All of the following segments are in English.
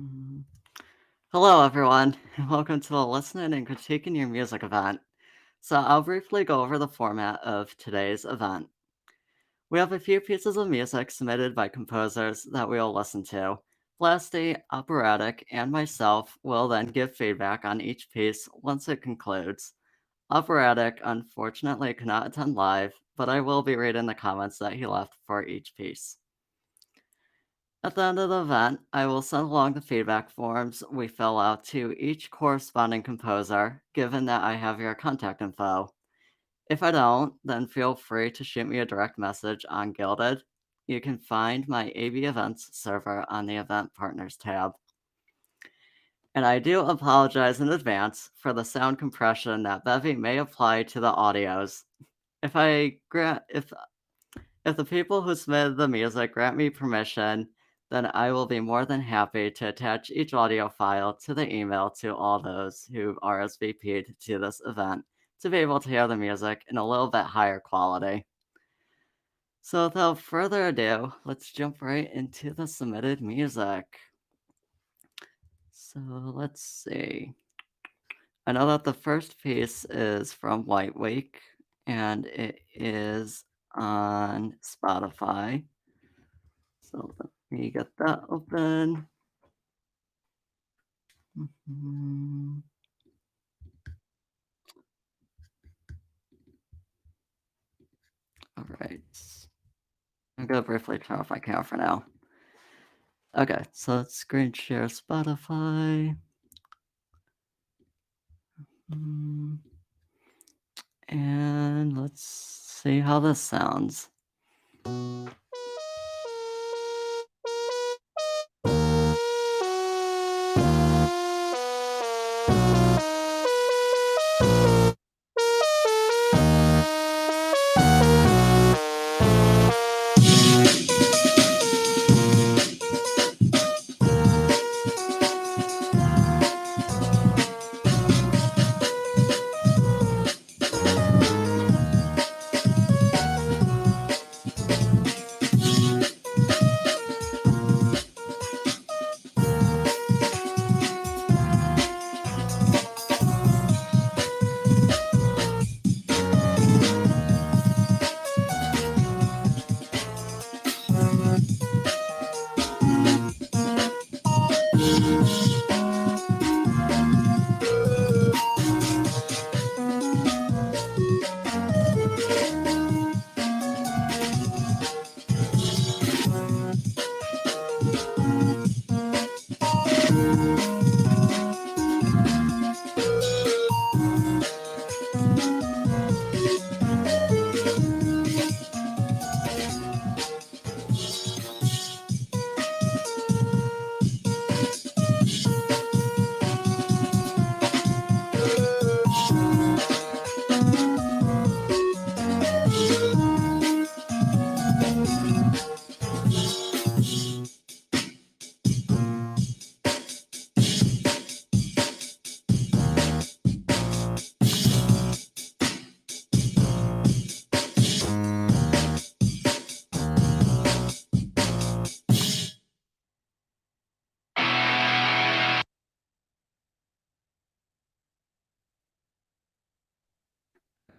Mhm. Hello, everyone, and welcome to the Listening and Critiquing Your Music event. So, I'll briefly go over the format of today's event. We have a few pieces of music submitted by composers that we'll listen to. Blastii, Operatik, and myself will then give feedback on each piece once it concludes. Operatik unfortunately cannot attend live, but I will be reading the comments that he left for each piece. At the end of the event, I will send along the feedback forms we fill out to each corresponding composer, given that I have your contact info. If I don't, then feel free to shoot me a direct message on Gilded. You can find my AB Events server on the Event Partners tab. And I do apologize in advance for the sound compression that Bevy may apply to the audios. If I grant if the people who submitted the music grant me permission, then I will be more than happy to attach each audio file to the email to all those who RSVP'd to this event to be able to hear the music in a little bit higher quality. So without further ado, let's jump right into the submitted music. So let's see. I know that the first piece is from White Week, and it is on Spotify. So let me get that open. Mhm. All right. I'm gonna briefly turn off my camera for now. Okay, so let's screen share Spotify. Mm, And let's see how this sounds.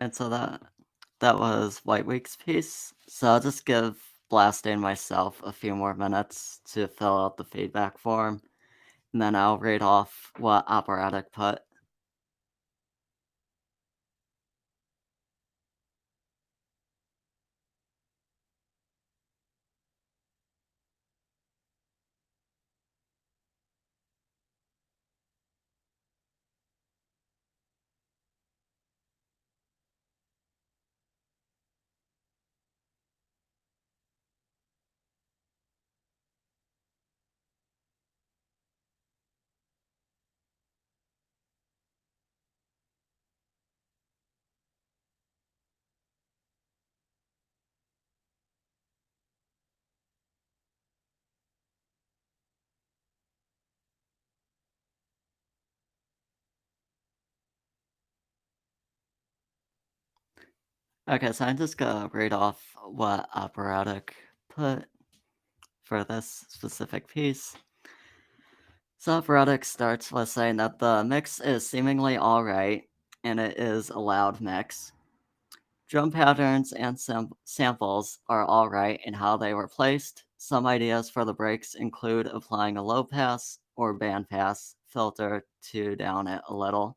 And so that was White Week's piece. So I'll just give Blasting myself a few more minutes to fill out the feedback form, and then I'll read off what Operatic put. Okay, so I'm just gonna read off what Operatic put for this specific piece. So Operatik starts with saying that the mix is seemingly alright, and it is a loud mix. Drum patterns and samples are alright in how they were placed. Some ideas for the breaks include applying a low pass or band pass filter to down it a little.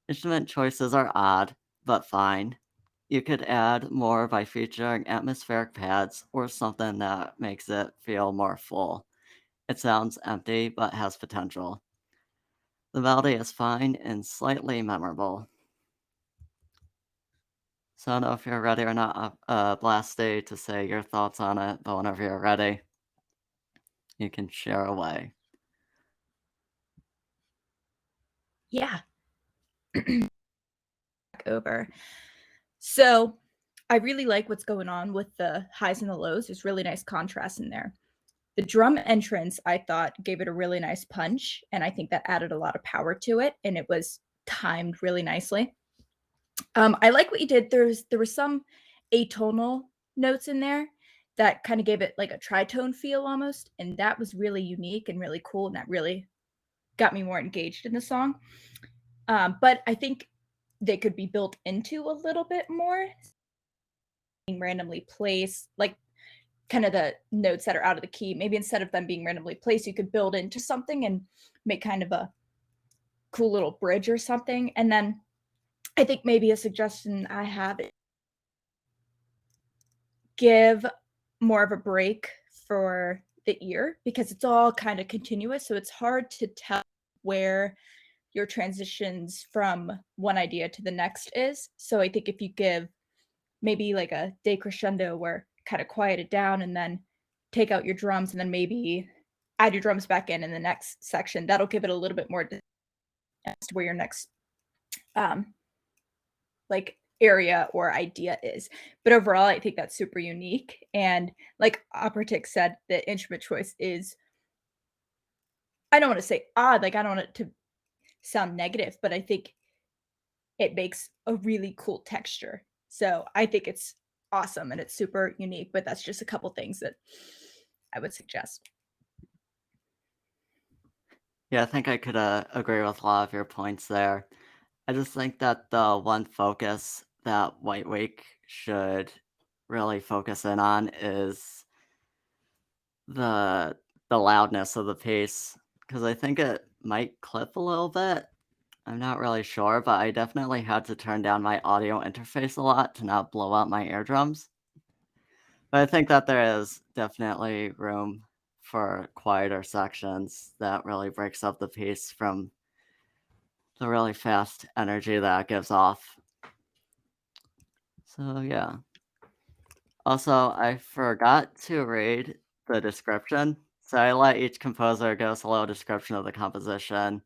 Instrument choices are odd, but fine. You could add more by featuring atmospheric pads or something that makes it feel more full. It sounds empty, but has potential. The melody is fine and slightly memorable. So I don't know if you're ready or not, Blasty, to say your thoughts on it, but whenever you're ready, you can share away. Yeah. Over. So I really like what's going on with the highs and the lows. There's really nice contrast in there. The drum entrance, I thought, gave it a really nice punch, and I think that added a lot of power to it, and it was timed really nicely. I like what you did. There were some atonal notes in there that kind of gave it like a tritone feel almost, and that was really unique and really cool, and that really got me more engaged in the song. But I think they could be built into a little bit more, being randomly placed, like kind of the notes that are out of the key. Maybe instead of them being randomly placed, you could build into something and make kind of a cool little bridge or something. And then I think maybe a suggestion I have is give more of a break for the ear because it's all kind of continuous. So it's hard to tell where your transitions from one idea to the next is. So I think if you give maybe like a decrescendo where kind of quiet it down and then take out your drums and then maybe add your drums back in the next section, that'll give it a little bit more as to where your next like area or idea is. But overall, I think that's super unique. And like Operatik said, the instrument choice is, I don't want to say odd, like I don't want it to sound negative, but I think it makes a really cool texture. So I think it's awesome and it's super unique, but that's just a couple things that I would suggest. Yeah, I think I could agree with a lot of your points there. I just think that the one focus that White Wake should really focus in on is the the loudness of the piece, because I think it might clip a little bit. I'm not really sure, but I definitely had to turn down my audio interface a lot to not blow out my eardrums. But I think that there is definitely room for quieter sections that really breaks up the piece from the really fast energy that it gives off. So yeah. Also, I forgot to read the description, so I let each composer give us a little description of the composition,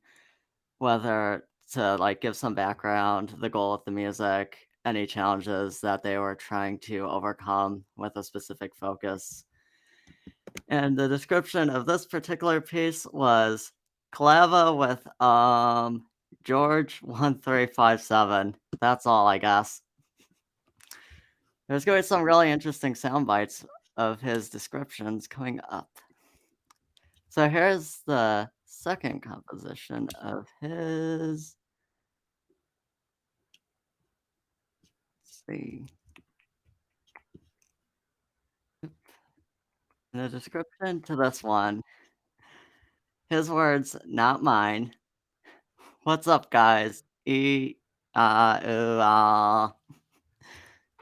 whether to, like, give some background, the goal of the music, any challenges that they were trying to overcome with a specific focus. And the description of this particular piece was collabo with, George1357. That's all, I guess. There's gonna be some really interesting sound bites of his descriptions coming up. So here's the second composition of his. Let's see. In the description to this one, his words, not mine. What's up, guys? Ooh,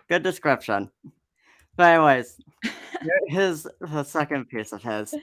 Good description. But anyways, here's the second piece of his.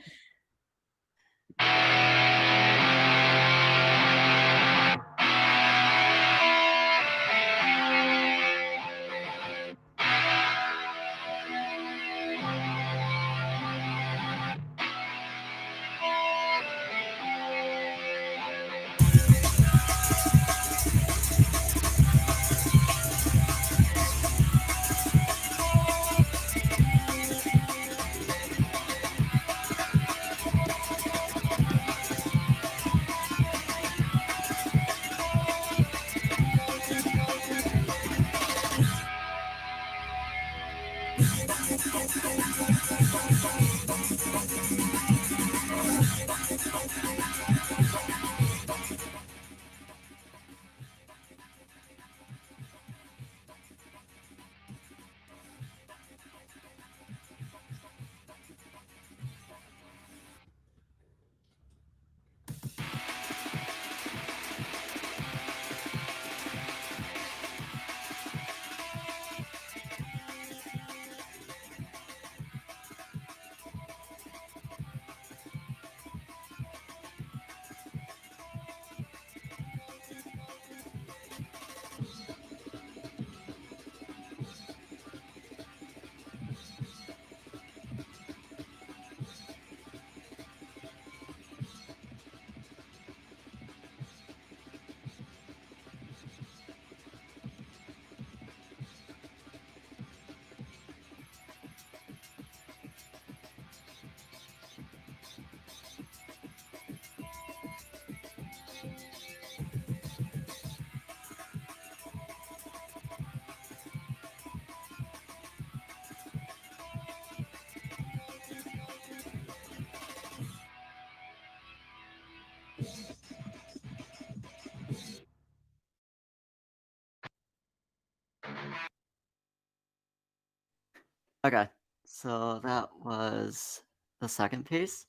Okay, so that was the second piece.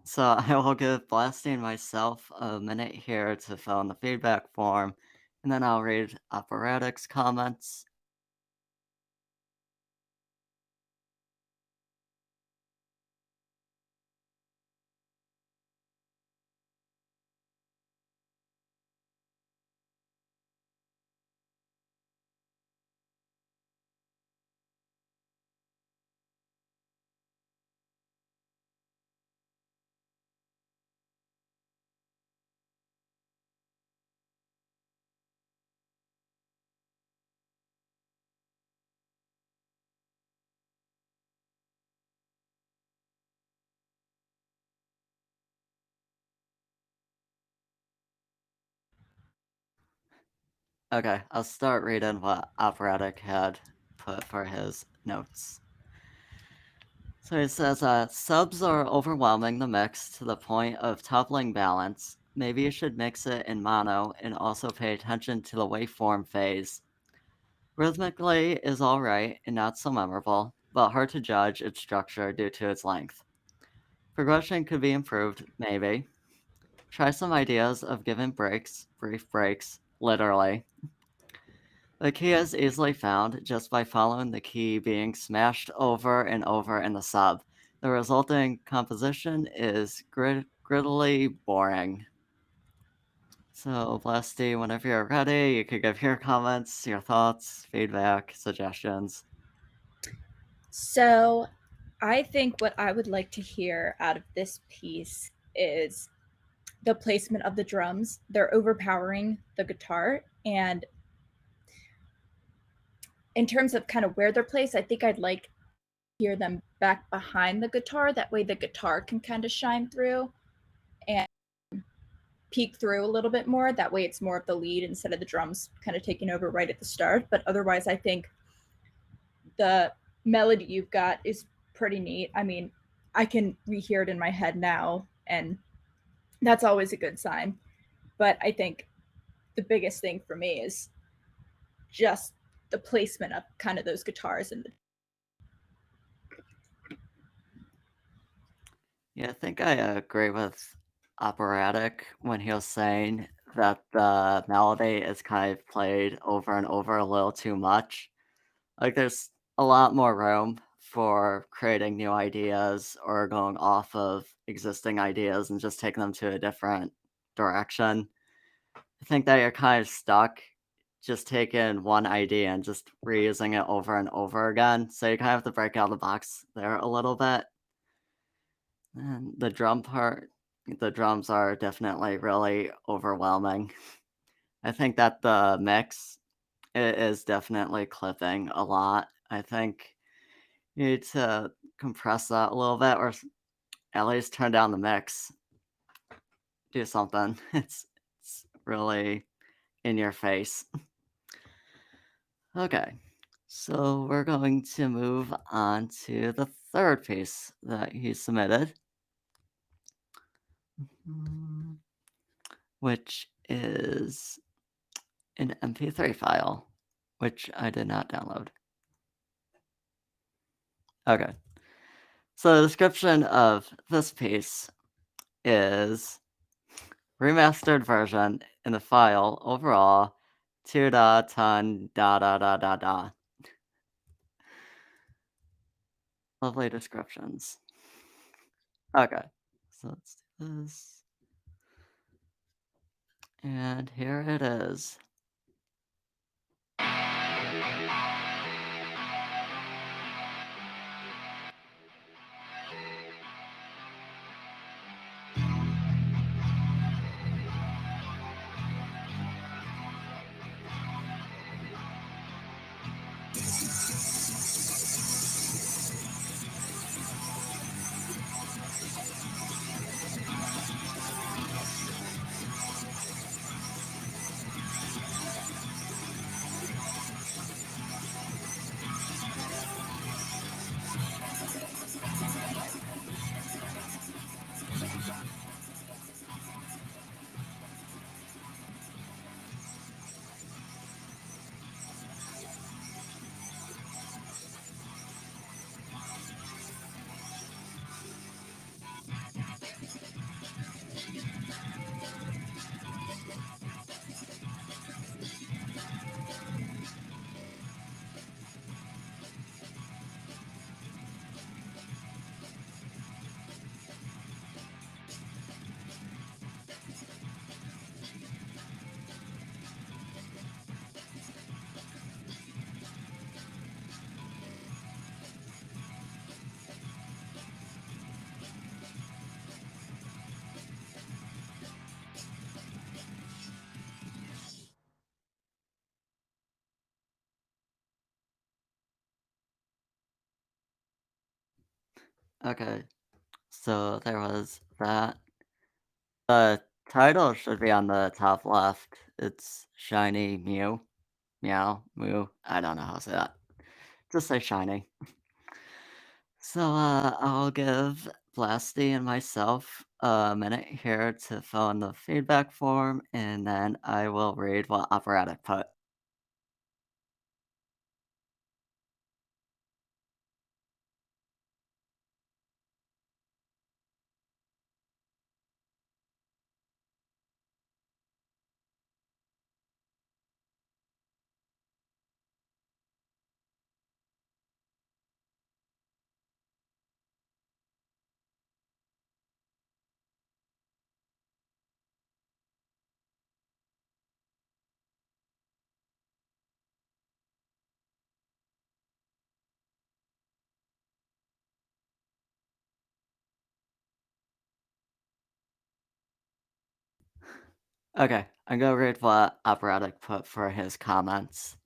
So I will give Blasty and myself a minute here to fill in the feedback form, and then I'll read Operatik's comments. Okay, I'll start reading what Operatik had put for his notes. So he says, subs are overwhelming the mix to the point of toppling balance. Maybe you should mix it in mono and also pay attention to the waveform phase. Rhythmically is alright and not so memorable, but hard to judge its structure due to its length. Progression could be improved, maybe. Try some ideas of giving breaks, brief breaks, literally. The key is easily found just by following the key being smashed over and over in the sub. The resulting composition is grittily boring. So, Blasty, whenever you're ready, you could give your comments, your thoughts, feedback, suggestions. So, I think what I would like to hear out of this piece is the placement of the drums. They're overpowering the guitar, and in terms of kind of where they're placed, I think I'd like to hear them back behind the guitar. That way the guitar can kind of shine through and peek through a little bit more. That way it's more of the lead instead of the drums kind of taking over right at the start. But otherwise, I think the melody you've got is pretty neat. I mean, I can rehear it in my head now, and that's always a good sign. But I think the biggest thing for me is just the placement of kind of those guitars and Yeah, I think I agree with Operatic when he was saying that the melody is kind of played over and over a little too much. Like, there's a lot more room for creating new ideas or going off of existing ideas and just taking them to a different direction. I think that you're kind of stuck just taking one idea and just reusing it over and over again. So you kind of have to break out of the box there a little bit. And the drum part, the drums are definitely really overwhelming. I think that the mix is definitely clipping a lot. I think you need to compress that a little bit or at least turn down the mix. Do something. It's really in your face. Okay. So we're going to move on to the third piece that he submitted, mm, which is an MP3 file, which I did not download. Okay. So the description of this piece is remastered version in the file overall 2 da ton da da da da da. Lovely descriptions. Okay. So let's do this. And here it is. Okay, so there was that. The title should be on the top left. It's Shiny Mew. Meow, Moo. I don't know how to say that. Just say shiny. So, I'll give Blasty and myself a minute here to fill in the feedback form, and then I will read what Operatik put. Okay, I'm gonna read what Operatic put for his comments.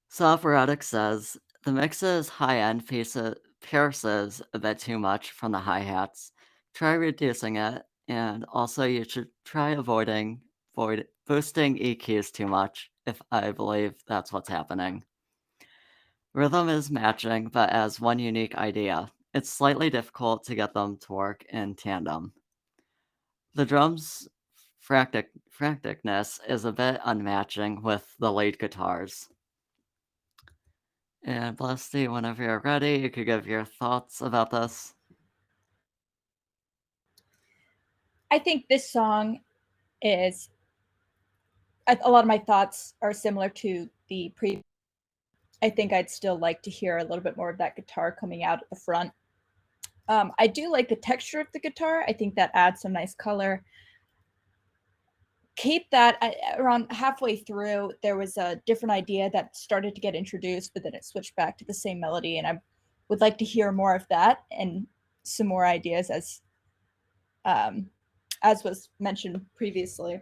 So Operatic says, the mix's high-end pierces a bit too much from the hi-hats. Try reducing it, and also you should try avoid boosting EQs too much, if I believe that's what's happening. Rhythm is matching, but as one unique idea. It's slightly difficult to get them to work in tandem. The drum's fracticness is a bit unmatching with the lead guitars. And Blasty, whenever you're ready, you could give your thoughts about this. I think this song is a lot of my thoughts are similar to the pre. I think I'd still like to hear a little bit more of that guitar coming out at the front. I do like the texture of the guitar. I think that adds some nice color. Keep that around halfway through. There was a different idea that started to get introduced, but then it switched back to the same melody. And I would like to hear more of that and some more ideas um, as was mentioned previously.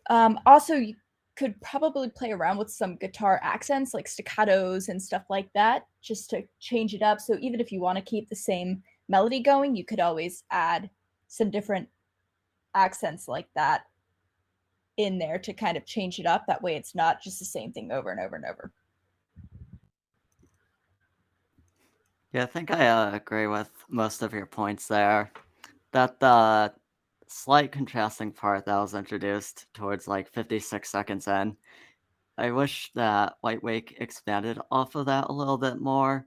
Also, you could probably play around with some guitar accents like staccatos and stuff like that just to change it up. So even if you want to keep the same melody going, you could always add some different accents like that in there to kind of change it up. That way it's not just the same thing over and over and over. Yeah, I think I agree with most of your points there. That the slight contrasting part that was introduced towards like 56 seconds in, I wish that White Wake expanded off of that a little bit more.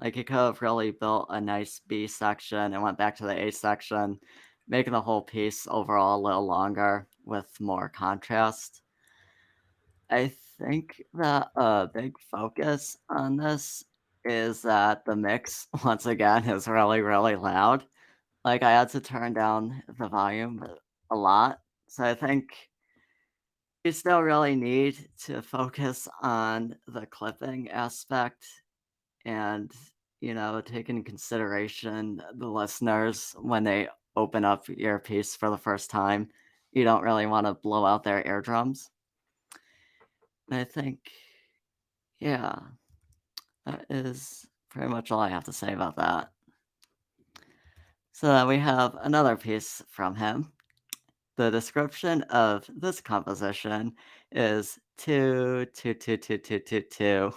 Like, he could have really built a nice B section and went back to the A section, making the whole piece overall a little longer with more contrast. I think that a big focus on this is that the mix, once again, is really, really loud. Like, I had to turn down the volume a lot. So I think you still really need to focus on the clipping aspect and, take into consideration the listeners when they open up your piece for the first time. You don't really want to blow out their eardrums. And I think, yeah, that is pretty much all I have to say about that. So then we have another piece from him. The description of this composition is two, two, two, two, two, two, two.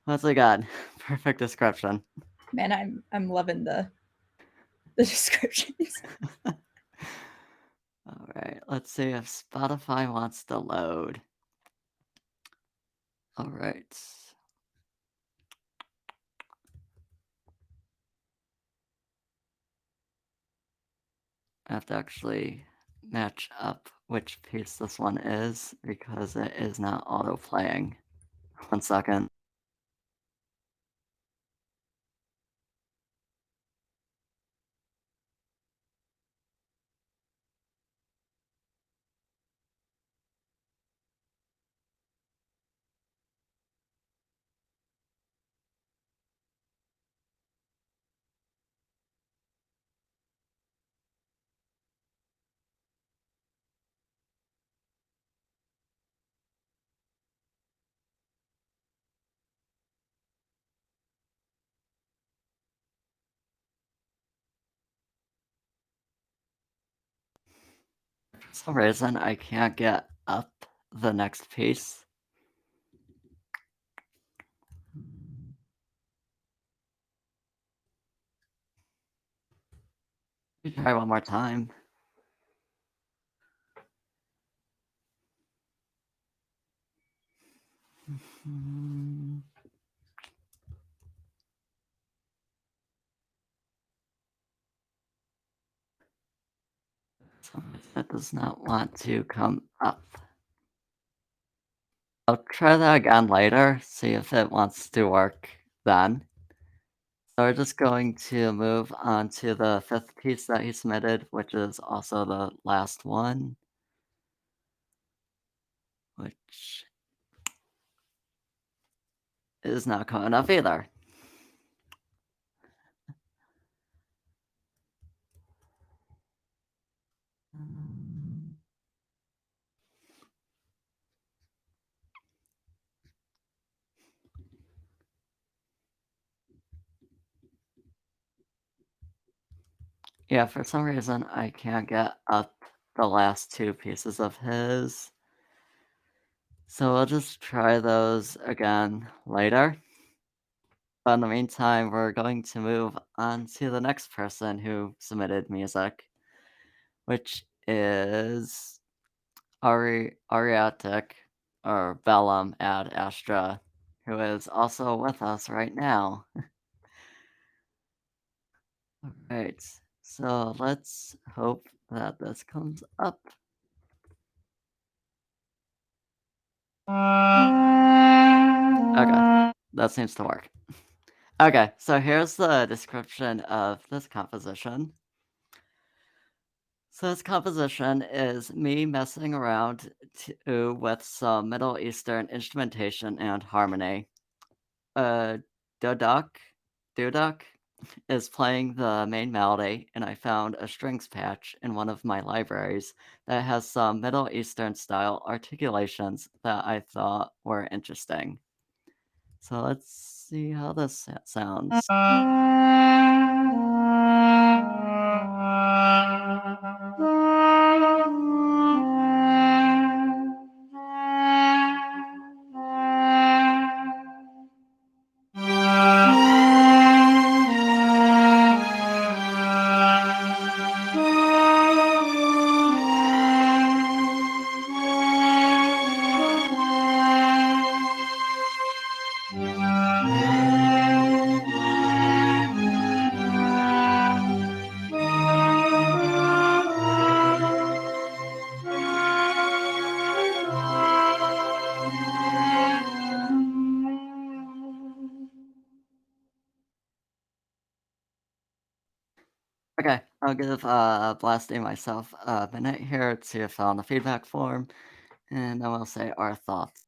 Once again, perfect description. Man, I'm loving the descriptions. All right, let's see if Spotify wants to load. All right. I have to actually match up which piece this one is because it is not auto playing. 1 second. For some reason, I can't get up the next piece. Let me try one more time. Hmm. That does not want to come up. I'll try that again later, see if it wants to work then. So we're just going to move on to the fifth piece that he submitted, which is also the last one, which is not coming up either. Um, Yeah, for some reason, I can't get up the last two pieces of his. So we'll just try those again later. But in the meantime, we're going to move on to the next person who submitted music, which is Ariatic or Bellum Ad Astra, who is also with us right now. Alright, so let's hope that this comes up. Okay, that seems to work. Okay, so here's the description of this composition. So this composition is me messing around with some Middle Eastern instrumentation and harmony. Uh, Duduk, Duduk is playing the main melody, and I found a strings patch in one of my libraries that has some Middle Eastern style articulations that I thought were interesting. So let's see how this sounds. Okay, I'll give Blasting myself a minute here to fill in the feedback form, and then we'll say our thoughts.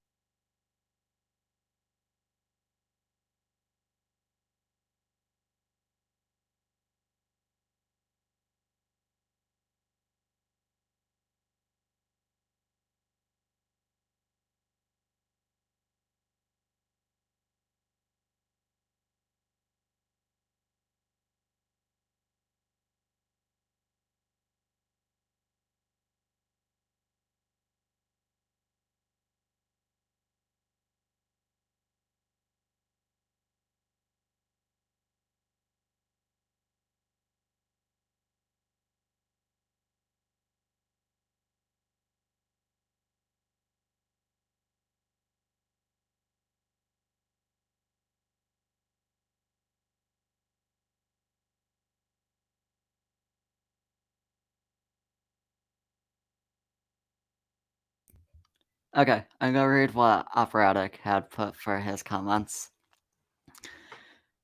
Okay, I'm gonna read what Operatik had put for his comments.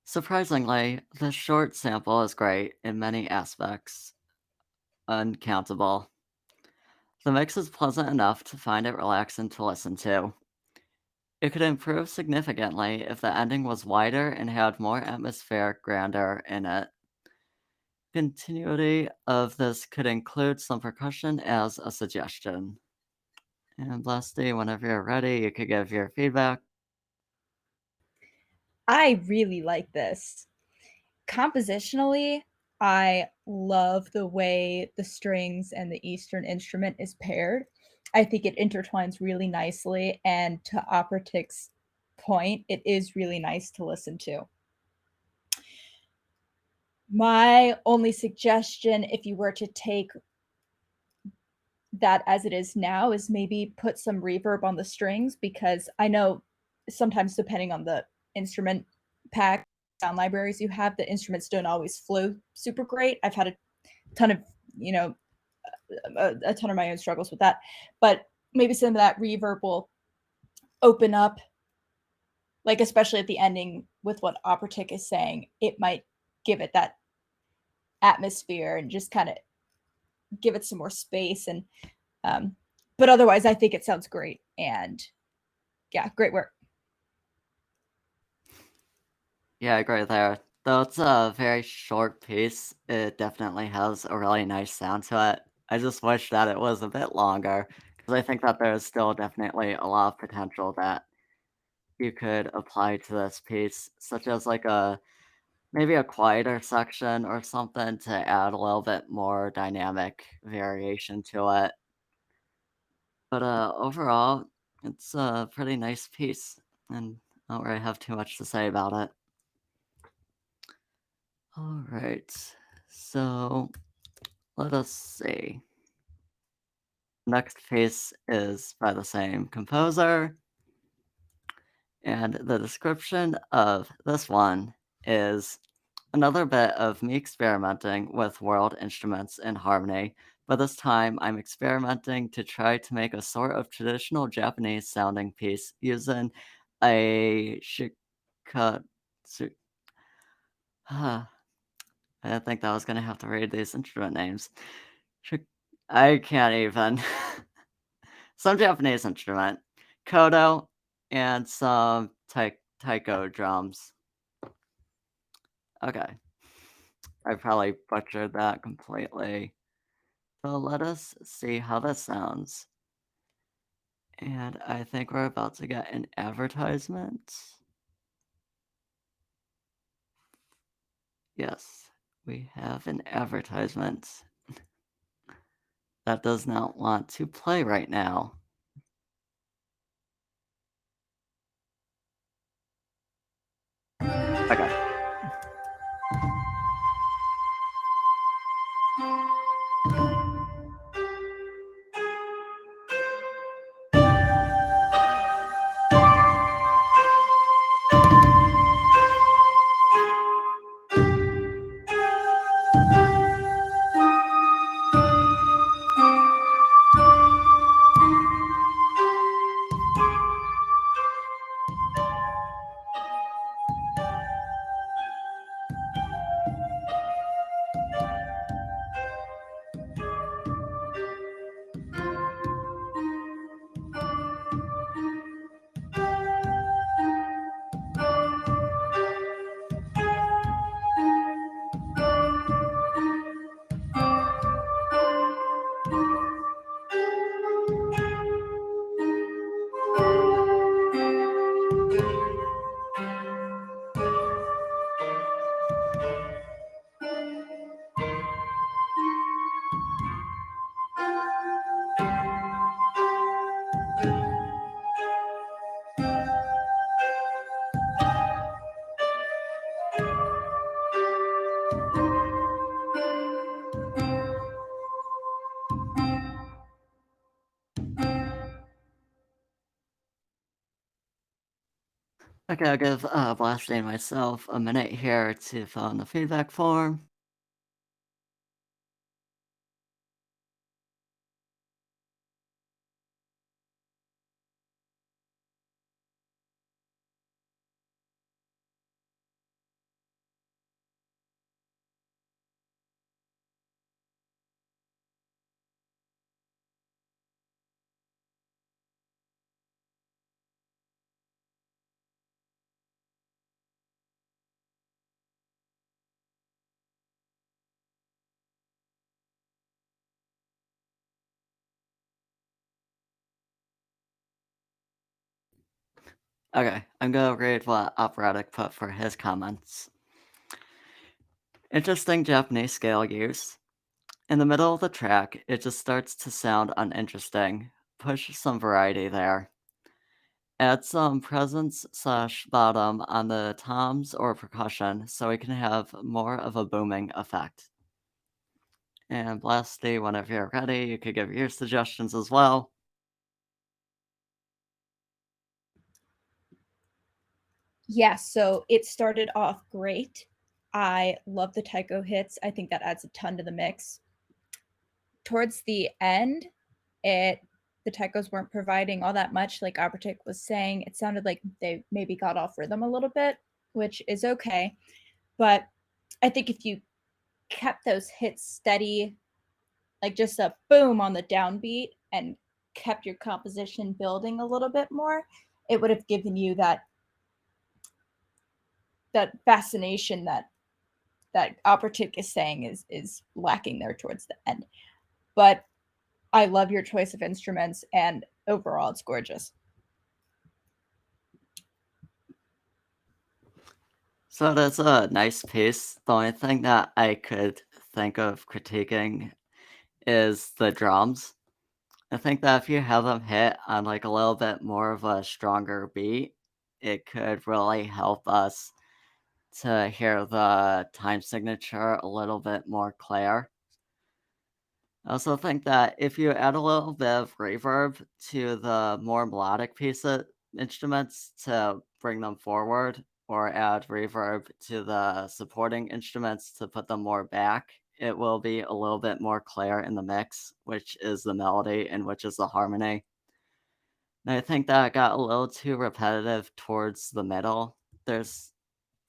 Surprisingly, this short sample is great in many aspects, uncountable. The mix is pleasant enough to find it relaxing to listen to. It could improve significantly if the ending was wider and had more atmospheric grandeur in it. Continuity of this could include some percussion as a suggestion. And Blasty, whenever you're ready, you could give your feedback. I really like this. Compositionally, I love the way the strings and the Eastern instrument is paired. I think it intertwines really nicely, and to Operatik's point, it is really nice to listen to. My only suggestion, if you were to take that as it is now, is maybe put some reverb on the strings, because I know sometimes depending on the instrument pack, sound libraries you have, the instruments don't always flow super great. I've had a ton of, you know, a ton of my own struggles with that. But maybe some of that reverb will open up, like especially at the ending with what Operatic is saying, it might give it that atmosphere and just kind of give it some more space. And um, but otherwise, I think it sounds great. And yeah, great work. Yeah, I agree there. Though it's a very short piece, it definitely has a really nice sound to it. I just wish that it was a bit longer, because I think that there's still definitely a lot of potential that you could apply to this piece, such as like a maybe a quieter section or something to add a little bit more dynamic variation to it. But overall, it's a pretty nice piece, and I don't really have too much to say about it. All right, so let us see. Next piece is by the same composer, and the description of this one is another bit of me experimenting with world instruments in harmony, but this time I'm experimenting to try to make a sort of traditional Japanese sounding piece using a shikatsu. I didn't think that I was gonna have to read these instrument names. Shik I can't even. Some Japanese instrument, koto, and some taiko drums. Okay, I probably butchered that completely. So let us see how that sounds. And I think we're about to get an advertisement. Yes, we have an advertisement that does not want to play right now. Okay. Okay, I'll give Blasty and myself a minute here to fill in the feedback form. Okay, I'm gonna read what Operatik put for his comments. Interesting Japanese scale use. In the middle of the track, it just starts to sound uninteresting. Push some variety there. Add some presence slash bottom on the toms or percussion so we can have more of a booming effect. And Blasty, whenever you're ready, you could give your suggestions as well. Yeah, so it started off great. I love the taiko hits. I think that adds a ton to the mix. Towards the end, it the taikos weren't providing all that much, like Operatik was saying. It sounded like they maybe got off rhythm a little bit, which is okay. But I think if you kept those hits steady, like just a boom on the downbeat, and kept your composition building a little bit more, it would have given you that fascination that Operatik is saying is lacking there towards the end. But I love your choice of instruments, and overall, it's gorgeous. So that's a nice piece. The only thing that I could think of critiquing is the drums. I think that if you have them hit on like a little bit more of a stronger beat, it could really help us to hear the time signature a little bit more clear. I also think that if you add a little bit of reverb to the more melodic instruments to bring them forward, or add reverb to the supporting instruments to put them more back, it will be a little bit more clear in the mix, which is the melody and which is the harmony. And I think that got a little too repetitive towards the middle. There's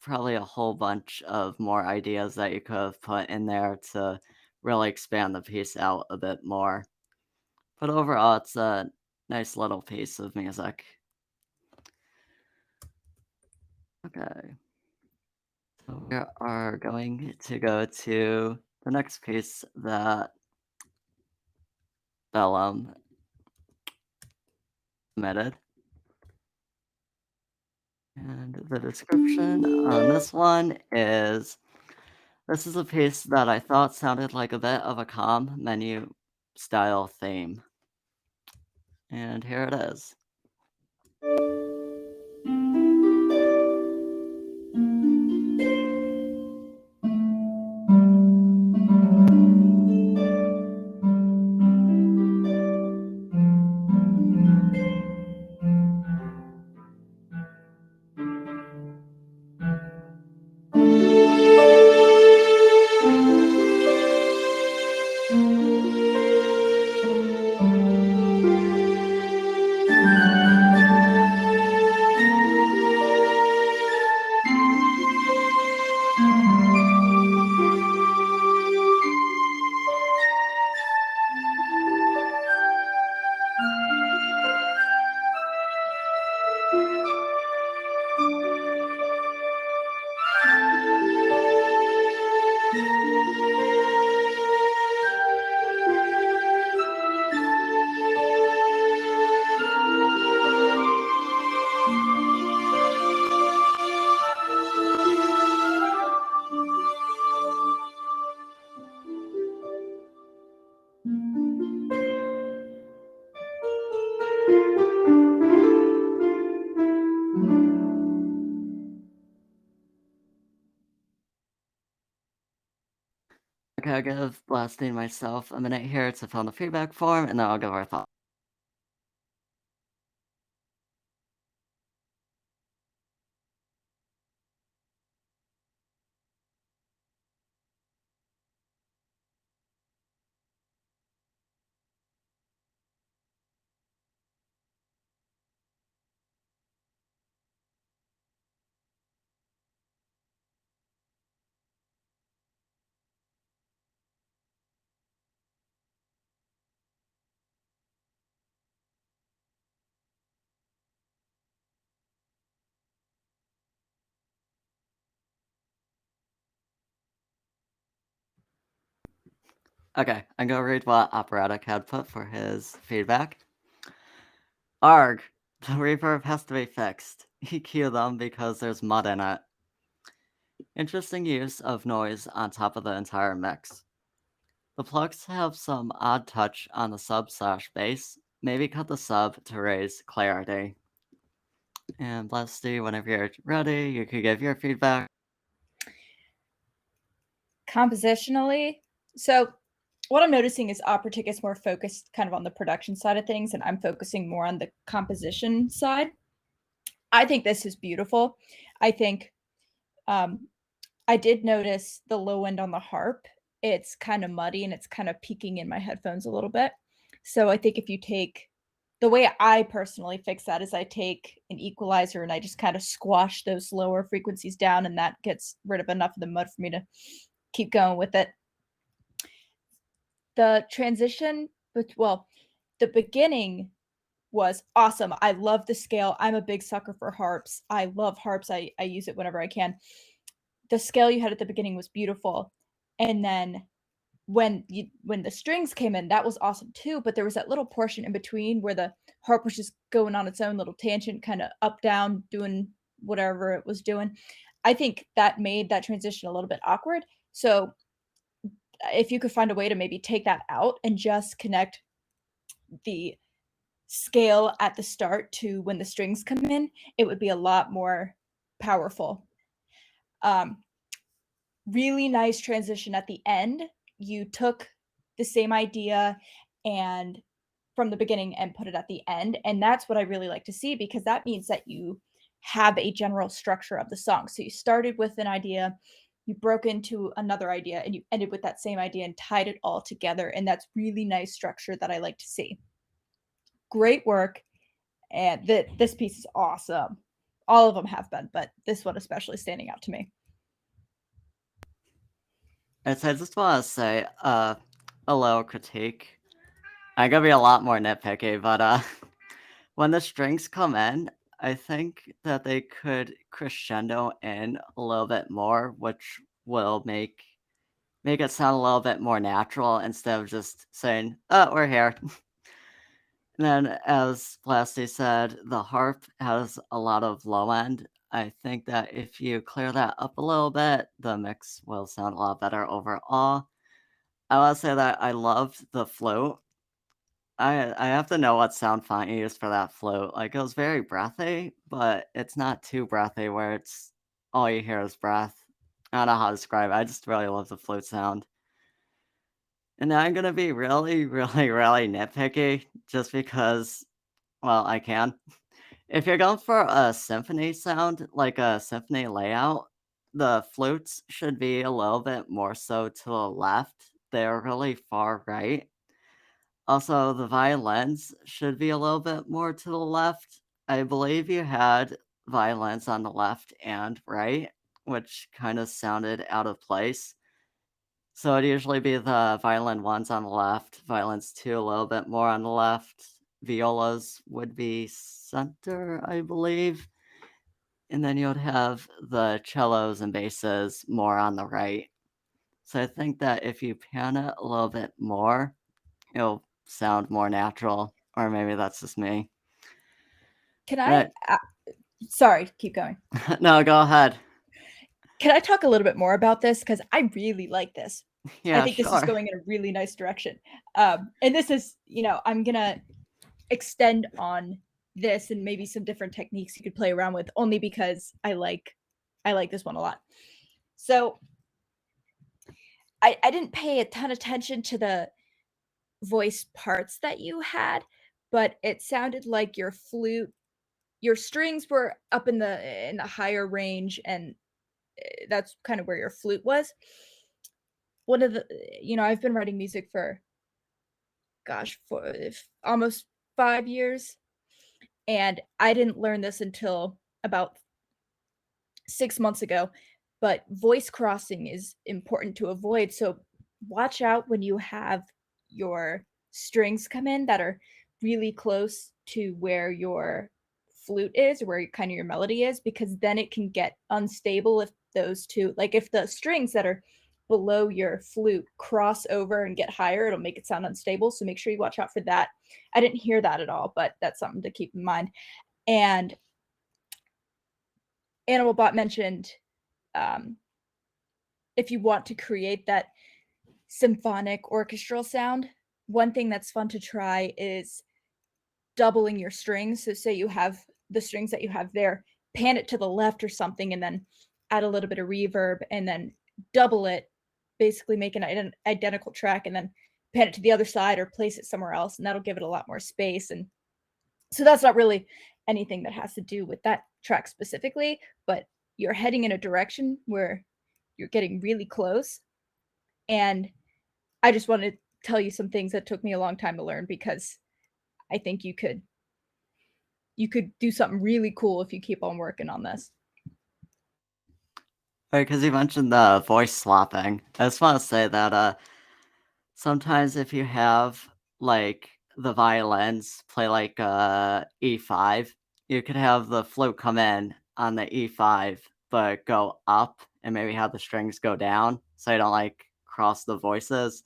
probably a whole bunch of more ideas that you could have put in there to really expand the piece out a bit more. But overall, it's a nice little piece of music. Okay, so we are going to go to the next piece that Bellum submitted. And the description on this one is, this is a piece that I thought sounded like a bit of a calm menu style theme. And here it is. Okay, I'll give Blasting myself a minute here to fill in the feedback form, and then I'll give our thoughts. Okay, I'm gonna read what Operatik had put for his feedback. Arg, the reverb has to be fixed. EQ them because there's mud in it. Interesting use of noise on top of the entire mix. The plugs have some odd touch on the sub/bass. Maybe cut the sub to raise clarity. And Blasty, whenever you're ready, you could give your feedback. Compositionally, so what I'm noticing is Operatik is more focused kind of on the production side of things, and I'm focusing more on the composition side. I think this is beautiful. I think um, I did notice the low end on the harp. It's kind of muddy and it's kind of peaking in my headphones a little bit. So I think if you take the way I personally fix that is I take an equalizer and I just kind of squash those lower frequencies down, and that gets rid of enough of the mud for me to keep going with it. The transition, well, the beginning was awesome. I love the scale. I'm a big sucker for harps. I love harps. I use it whenever I can. The scale you had at the beginning was beautiful. And then when the strings came in, that was awesome too, but there was that little portion in between where the harp was just going on its own little tangent, kind of up down, doing whatever it was doing. I think that made that transition a little bit awkward. So if you could find a way to maybe take that out and just connect the scale at the start to when the strings come in, it would be a lot more powerful. Um, Really nice transition at the end. You took the same idea and from the beginning and put it at the end, and that's what I really like to see because that means that you have a general structure of the song. So you started with an idea, you broke into another idea, and you ended with that same idea and tied it all together, and that's really nice structure that I like to see. Great work, and this piece is awesome. All of them have been, but this one especially standing out to me. I just want to say, a little critique. I'm gonna be a lot more nitpicky, but when the strings come in, I think that they could crescendo in a little bit more, which will make it sound a little bit more natural instead of just saying, "Oh, we're here." And then, as Blasty said, the harp has a lot of low end. I think that if you clear that up a little bit, the mix will sound a lot better overall. I want to say that I loved the float. I have to know what sound font you used for that float. Like, it was very breathy, but it's not too breathy where it's all you hear is breath. I don't know how to describe it. I just really love the flute sound. And I'm gonna be really, really, really nitpicky just because, well, I can. If you're going for a symphony sound, like a symphony layout, the flutes should be a little bit more so to the left. They're really far right. Also, the violins should be a little bit more to the left. I believe you had violins on the left and right, which kind of sounded out of place. So it'd usually be the violin ones on the left, violins two a little bit more on the left, violas would be center, I believe, and then you'd have the cellos and basses more on the right. So I think that if you pan it a little bit more, it'll sound more natural, or maybe that's just me. Can And I sorry, keep going. no, go ahead. Can I talk a little bit more about this? Because I really like this. I Yeah, think this is sure. going in a really nice direction. And this is, I'm gonna extend on this and maybe some different techniques you could play around with, only because I like this one a lot. So I didn't pay a ton of attention to the voice parts that you had, but it sounded like your strings were up in the higher range, and that's kind of where your flute was. One of the I've been writing music for, gosh, for almost 5 years, and I didn't learn this until about 6 months ago, but voice crossing is important to avoid, so watch out when you have your strings come in that are really close to where your flute is, or where kind of your melody is, because then it can get unstable if those two, like, if the strings that are below your flute cross over and get higher, it'll make it sound unstable, so make sure you watch out for that. I didn't hear that at all, but that's something to keep in mind. And Animalbot mentioned if you want to create that symphonic orchestral sound, one thing that's fun to try is doubling your strings. So say you have the strings that you have there, pan it to the left or something, and then add a little bit of reverb, and then double it, basically make an identical track, and then pan it to the other side or place it somewhere else, and that'll give it a lot more space. And so that's not really anything that has to do with that track specifically, but you're heading in a direction where you're getting really close. And I just want to tell you some things that took me a long time to learn, because I think you could do something really cool if you keep on working on this. Right, because you mentioned the voice swapping. I just want to say that sometimes if you have like the violins play like E5, you could have the flute come in on the E5 but go up and maybe have the strings go down so you don't like cross the voices.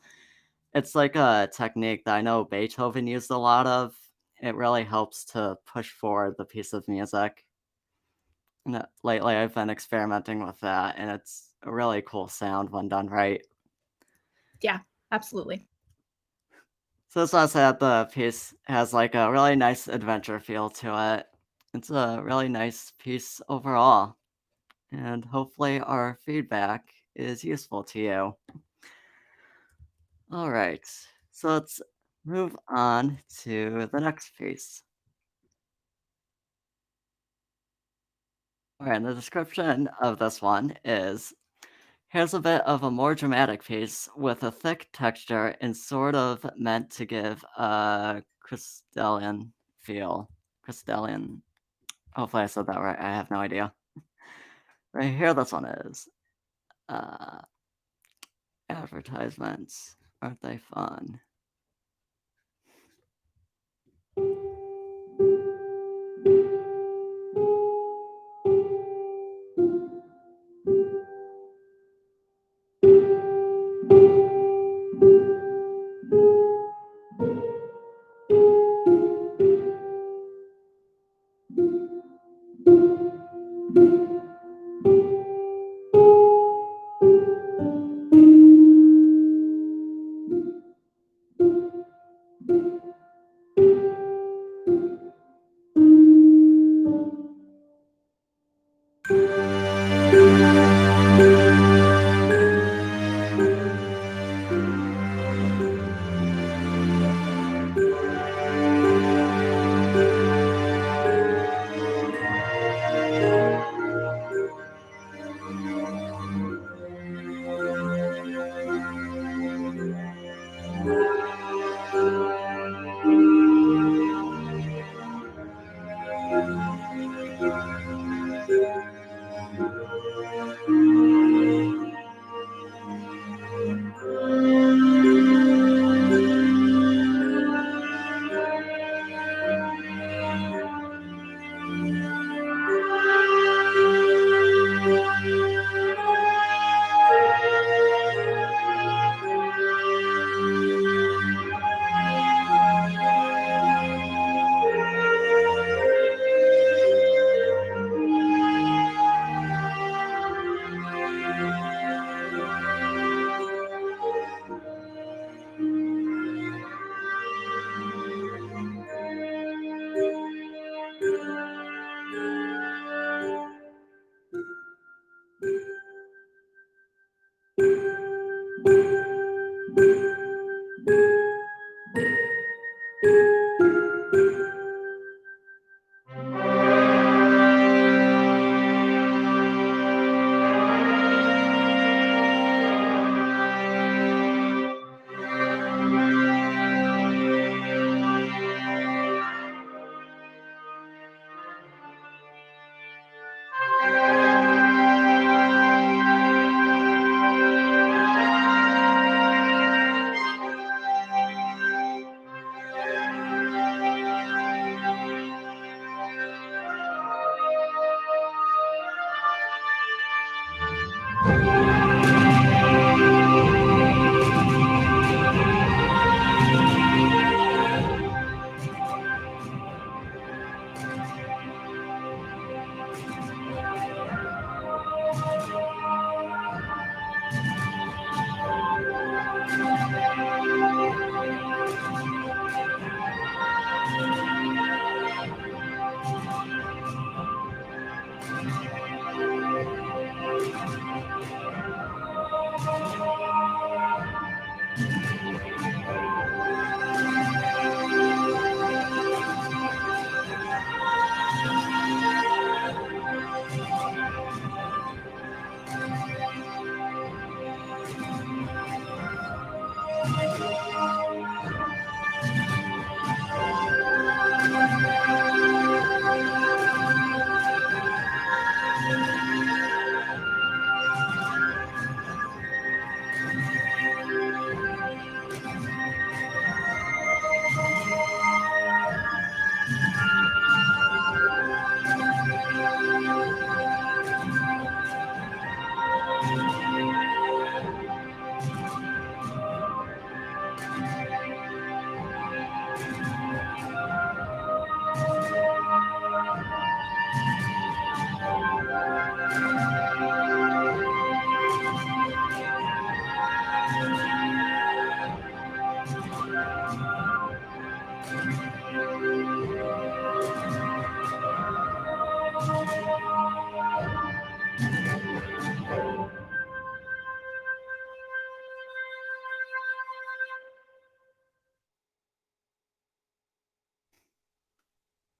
It's like a technique that I know Beethoven used a lot of. It really helps to push forward the piece of music. And lately I've been experimenting with that, and it's a really cool sound when done right. Yeah, absolutely. So this last that the piece has like a really nice adventure feel to it. It's a really nice piece overall, and hopefully our feedback is useful to you. All right, so let's move on to the next piece. All right, and the description of this one is: here's a bit of a more dramatic piece with a thick texture and sort of meant to give a crystalline feel. Crystalline. Hopefully I said that right. I have no idea. Right here, this one is. Uh, advertisements. Aren't they fun?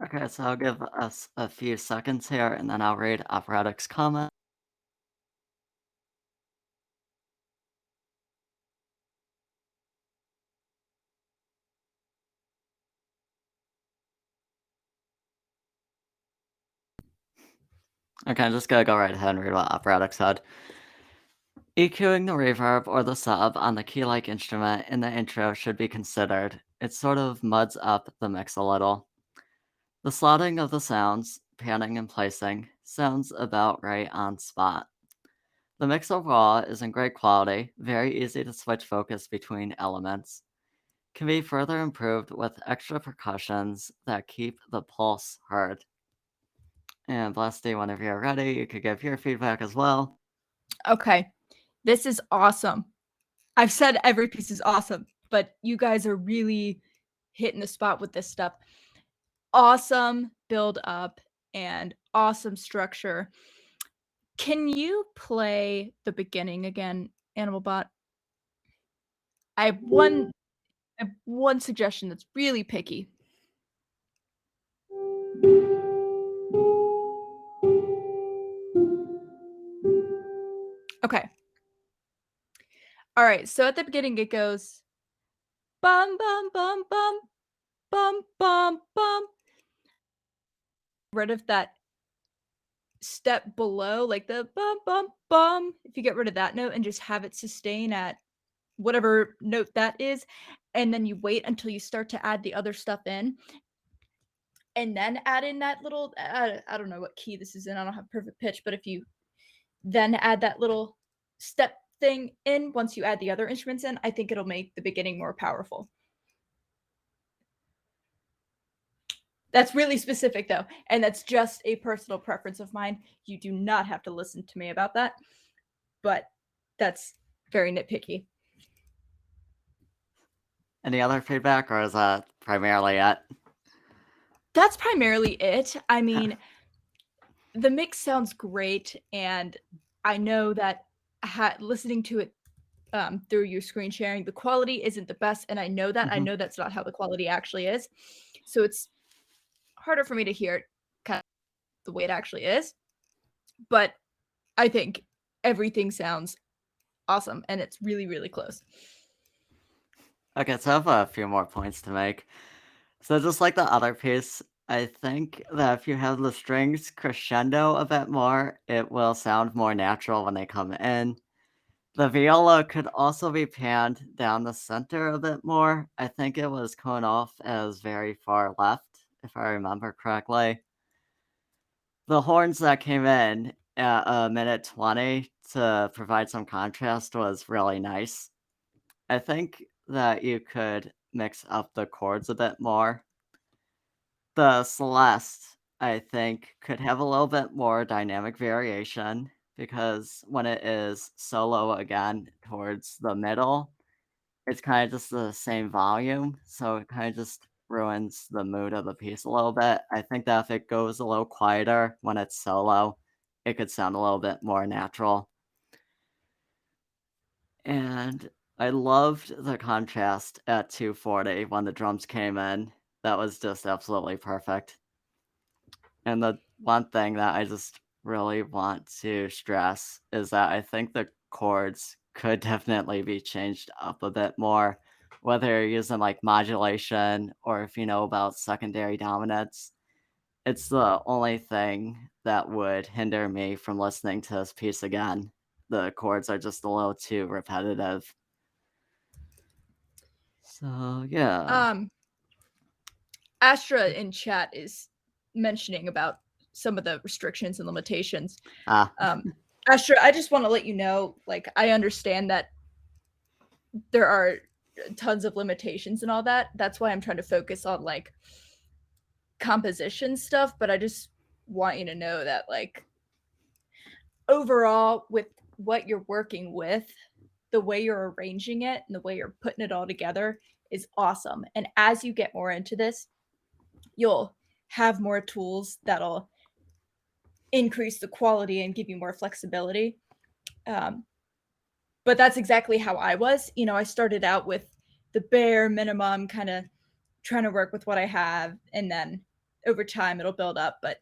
Okay, so I'll give us a few seconds here, and then I'll read Operatik's comment. Okay, I'm just gonna go right ahead and read what Operatik said. EQing the reverb or the sub on the key-like instrument in the intro should be considered. It sort of muds up the mix a little. The slotting of the sounds, panning and placing, sounds about right on spot. The mix overall is in great quality, very easy to switch focus between elements. Can be further improved with extra percussions that keep the pulse heard. And Blasty, whenever you're ready, you could give your feedback as well. Okay, this is awesome. I've said every piece is awesome, but you guys are really hitting the spot with this stuff. Awesome build up and awesome structure. Can you play the beginning again, AnimalBot? I have one suggestion that's really picky. Okay. All right. So at the beginning, it goes bum bum bum bum bum bum bum. Rid of that step below, like the bum bum bum. If you get rid of that note and just have it sustain at whatever note that is, and then you wait until you start to add the other stuff in, and then add in that little I don't know what key this is in. I don't have perfect pitch, but if you then add that little step thing in once you add the other instruments in, I think it'll make the beginning more powerful. That's really specific though, and that's just a personal preference of mine. You do not have to listen to me about that, but that's very nitpicky. Any other feedback, or is that primarily it? That's primarily it. I mean, the mix sounds great, and I know that listening to it through your screen sharing, the quality isn't the best, and I know that. I Mhm. know that's not how the quality actually is, so it's harder for me to hear it kind of the way it actually is. But I think everything sounds awesome, and it's really, really close. Okay, so I have a few more points to make. So just like the other piece, I think that if you have the strings crescendo a bit more, it will sound more natural when they come in. The viola could also be panned down the center a bit more. I think it was coming off as very far left, if I remember correctly. The horns that came in at a minute 20 to provide some contrast was really nice. I think that you could mix up the chords a bit more. The Celeste, I think, could have a little bit more dynamic variation because when it is solo again towards the middle, it's kind of just the same volume, so it kind of just ruins the mood of the piece a little bit. I think that if it goes a little quieter when it's solo, it could sound a little bit more natural. And I loved the contrast at 240 when the drums came in. That was just absolutely perfect. And the one thing that I just really want to stress is that I think the chords could definitely be changed up a bit more, whether you're using like modulation or if you know about secondary dominants. It's the only thing that would hinder me from listening to this piece again. The chords are just a little too repetitive. So, yeah. Um, Astra in chat is mentioning about some of the restrictions and limitations. Ah, Um, Astra, I just want to let you know, like, I understand that there are tons of limitations and all that. That's why I'm trying to focus on like composition stuff, but I just want you to know that like overall with what you're working with, the way you're arranging it and the way you're putting it all together is awesome. And as you get more into this, you'll have more tools that'll increase the quality and give you more flexibility. Um, but that's exactly how I was. You know, I started out with the bare minimum, kind of trying to work with what I have, and then over time it'll build up, but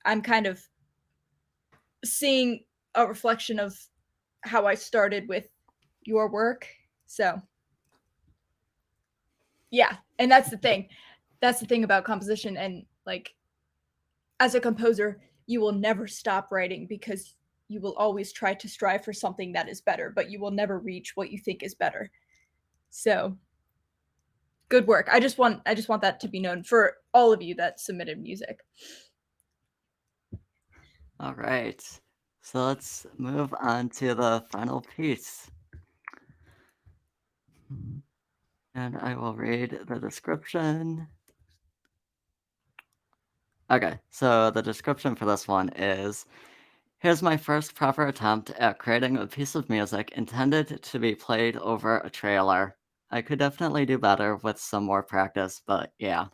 I'm kind of seeing a reflection of how I started with your work. So, yeah, and that's the thing. That's the thing about composition and like as a composer, you will never stop writing because you will always try to strive for something that is better, but you will never reach what you think is better. So, good work. I just want that to be known for all of you that submitted music. All right. So let's move on to the final piece. And I will read the description. Okay, so the description for this one is: here's my first proper attempt at creating a piece of music intended to be played over a trailer. I could definitely do better with some more practice, but yeah.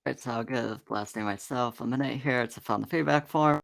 Right, so I'll give Blasting myself a minute here to fill in the feedback form.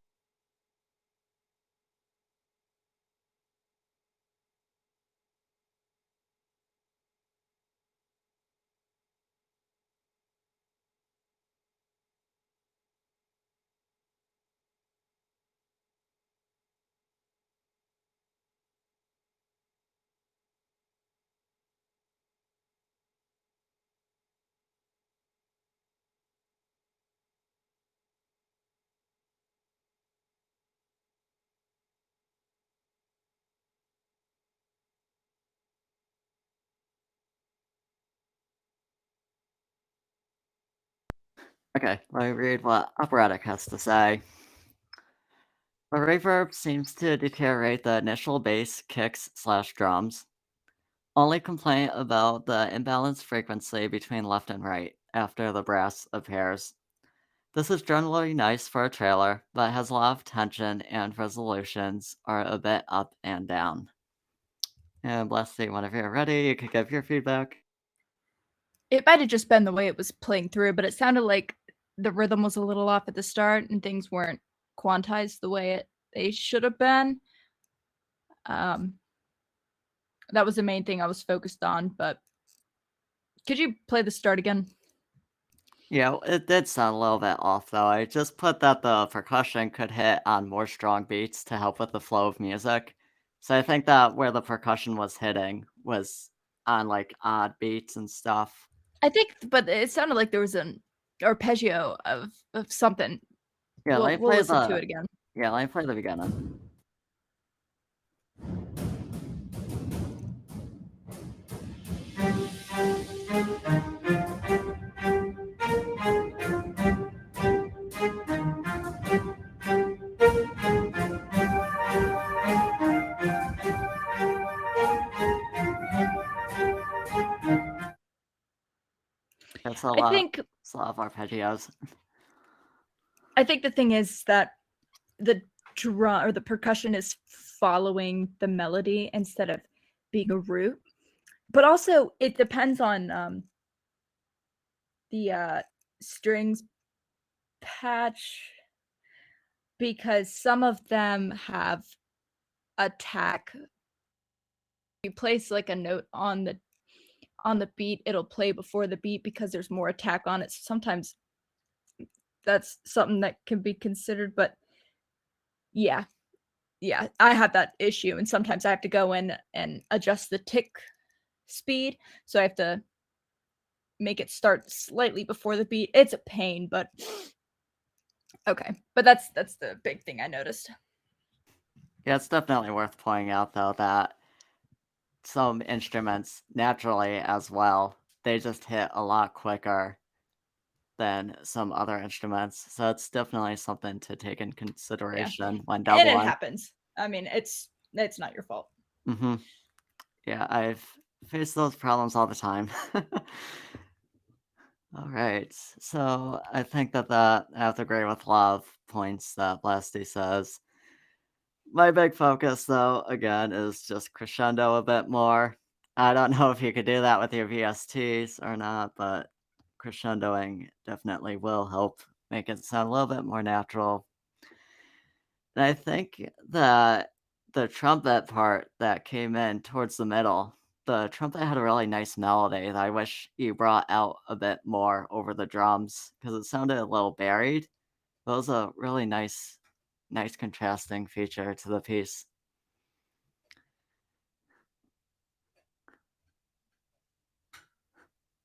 Okay, let me read what Operatik has to say. The reverb seems to deteriorate the initial bass, kicks/drums. Only complaint about the imbalanced frequency between left and right after the brass appears. This is generally nice for a trailer, but has a lot of tension and resolutions are a bit up and down. And Blasty, whenever you're ready, you can give your feedback. It might have just been the way it was playing through, but it sounded like the rhythm was a little off at the start and things weren't quantized the way they should have been. Um, that was the main thing I was focused on, but could you play the start again? Yeah, it did sound a little bit off though. I just put that the percussion could hit on more strong beats to help with the flow of music. So I think that where the percussion was hitting was on like odd beats and stuff. I think, but it sounded like there was an arpeggio of something. Yeah, let me We'll play listen to the it again. yeah, let me play the beginning. That's I think a lot of arpeggios. I think the thing is that the drum or the percussion is following the melody instead of being a root. But also it depends on the strings patch because some of them have attack. You place like a note on the on the beat, it'll play before the beat because there's more attack on it. So sometimes that's something that can be considered, but yeah, yeah, I have that issue, and sometimes I have to go in and adjust the tick speed, so I have to make it start slightly before the beat. It's a pain, but okay. But that's the big thing I noticed. Yeah, it's definitely worth pointing out, though, that some instruments, naturally as well, they just hit a lot quicker than some other instruments, so it's definitely something to take in Yeah, consideration when and it doubling. happens. I mean, it's not your fault. Mhm. Yeah, I've faced those problems all the time. Alright, so I think that I have to agree with a lot of points that Blasty says. My big focus, though, again, is just crescendo a bit more. I don't know if you could do that with your VSTs or not, but crescendoing definitely will help make it sound a little bit more natural. And I think that the trumpet part that came in towards the middle, the trumpet had a really nice melody that I wish you brought out a bit more over the drums because it sounded a little buried. But it was a really nice contrasting feature to the piece.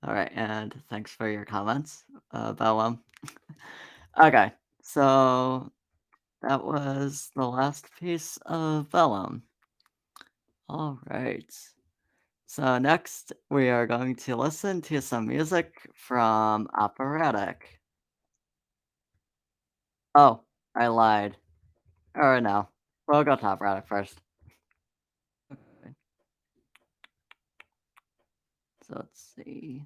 All right, and thanks for your comments, Bellum. Okay, so that was the last piece of Vellum. All right. So next, we are going to listen to some music from Operatic. Oh, I lied. Or no, we'll go to Operatic first. Okay, so let's see.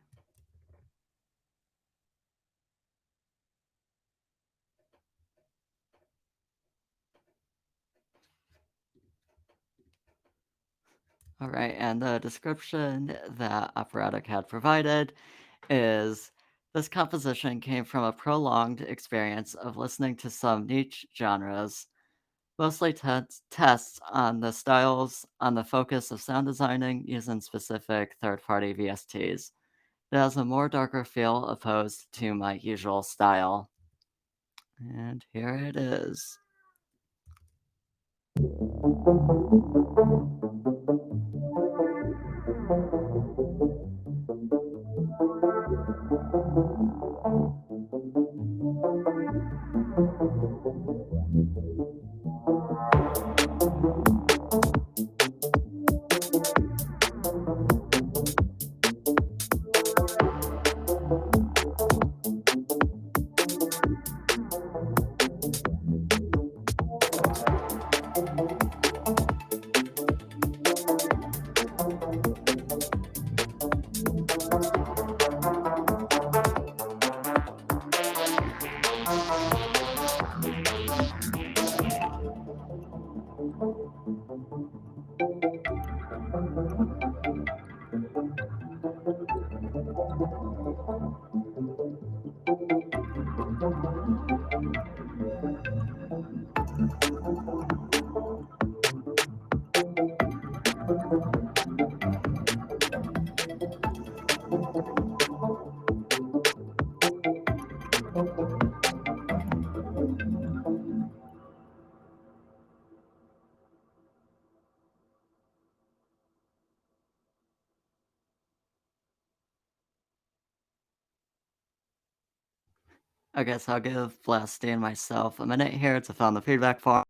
All right, and the description that Operatic had provided is this composition came from a prolonged experience of listening to some niche genres, mostly tests on the styles, on the focus of sound designing using specific third party VSTs. It has a more darker feel opposed to my usual style. And here it is. I guess I'll give Blasty and myself a minute here to fill in the feedback form.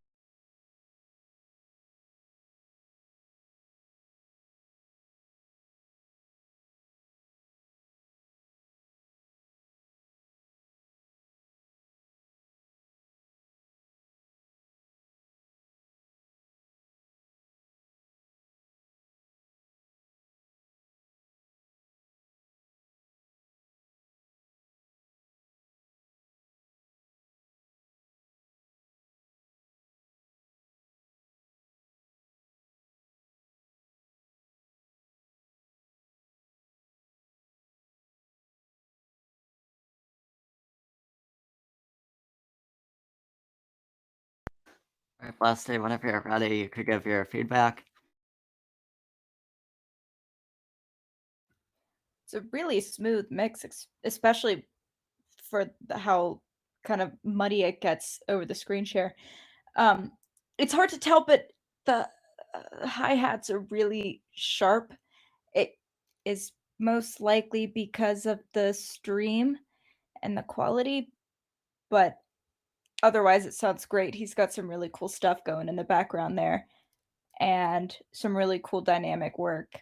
All right, Blasty, whenever you're ready, you could give your feedback. It's a really smooth mix, especially for how kind of muddy it gets over the screen share. Um, it's hard to tell, but the hi-hats are really sharp. It is most likely because of the stream and the quality, but otherwise it sounds great. He's got some really cool stuff going in the background there and some really cool dynamic work.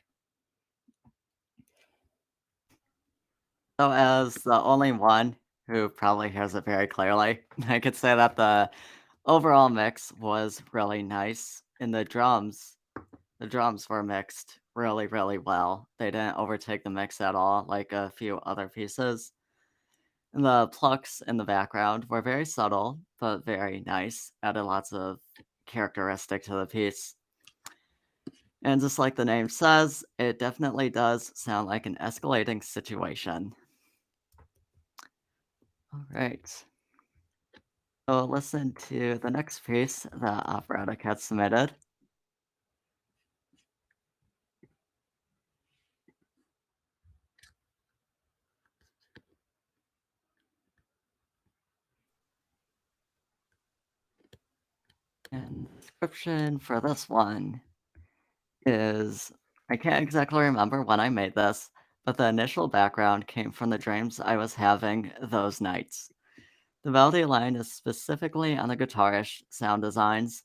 So, as the only one who probably hears it very clearly, I could say that the overall mix was really nice, and the drums were mixed really, really well. They didn't overtake the mix at all, like a few other pieces. And the plucks in the background were very subtle, but very nice, added lots of characteristic to the piece. And just like the name says, it definitely does sound like an escalating situation. All right. So listen to the next piece that Operatik had submitted. And the description for this one is I can't exactly remember when I made this, but the initial background came from the dreams I was having those nights. The melody line is specifically on the guitarish sound designs.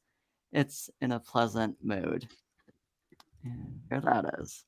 It's in a pleasant mood. And here that is.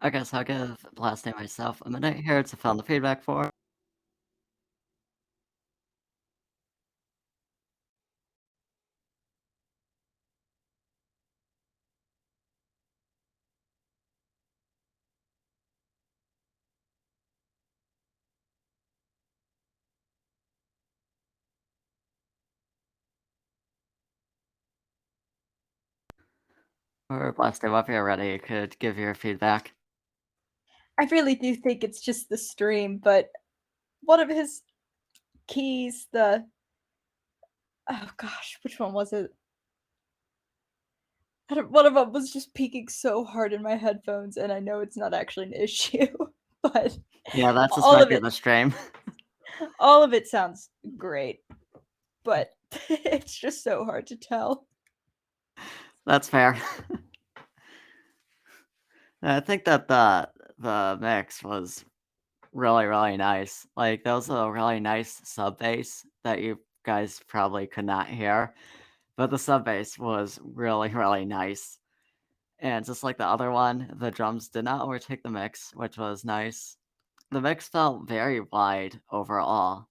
I guess I'll give Blasting myself a minute here to fill in the feedback for. Or Blasting, if you're ready, you could give your feedback. I really do think it's just the stream, but one of his keys, the oh gosh, which one was it? I don't one of them was just peaking so hard in my headphones, and I know it's not actually an issue, but Yeah, that's just all might of be it the stream. all of it sounds great, but it's just so hard to tell. That's fair. I think that the mix was really, really nice. Like, that was a really nice sub bass that you guys probably could not hear, but the sub bass was really, really nice. And just like the other one, the drums did not overtake the mix, which was nice. The mix felt very wide overall.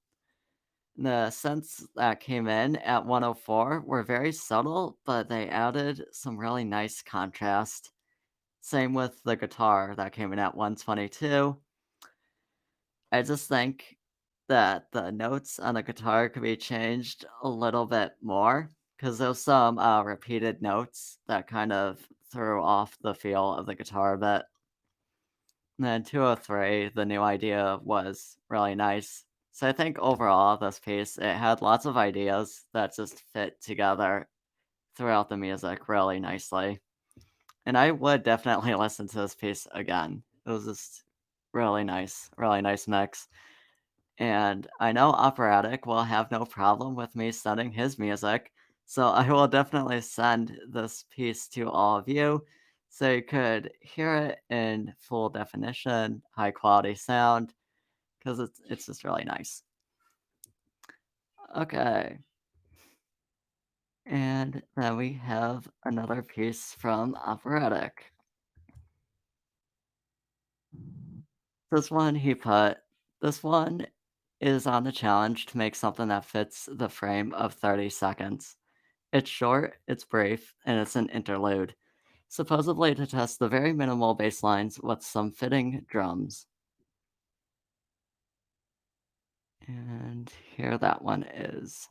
The synths that came in at 104 were very subtle, but they added some really nice contrast. Same with the guitar that came in at 122. I just think that the notes on the guitar could be changed a little bit more because there's some repeated notes that kind of threw off the feel of the guitar a bit. And then 203, the new idea was really nice. So I think overall, this piece, it had lots of ideas that just fit together throughout the music really nicely. And I would definitely listen to this piece again. It was just really nice mix. And I know Operatik will have no problem with me sending his music, so I will definitely send this piece to all of you so you could hear it in full definition, high quality sound, because it's just really nice. Okay, and then we have another piece from Operatic. This one is on the challenge to make something that fits the frame of 30 seconds. It's short, it's brief, and it's an interlude, supposedly to test the very minimal bass lines with some fitting drums. And here that one is.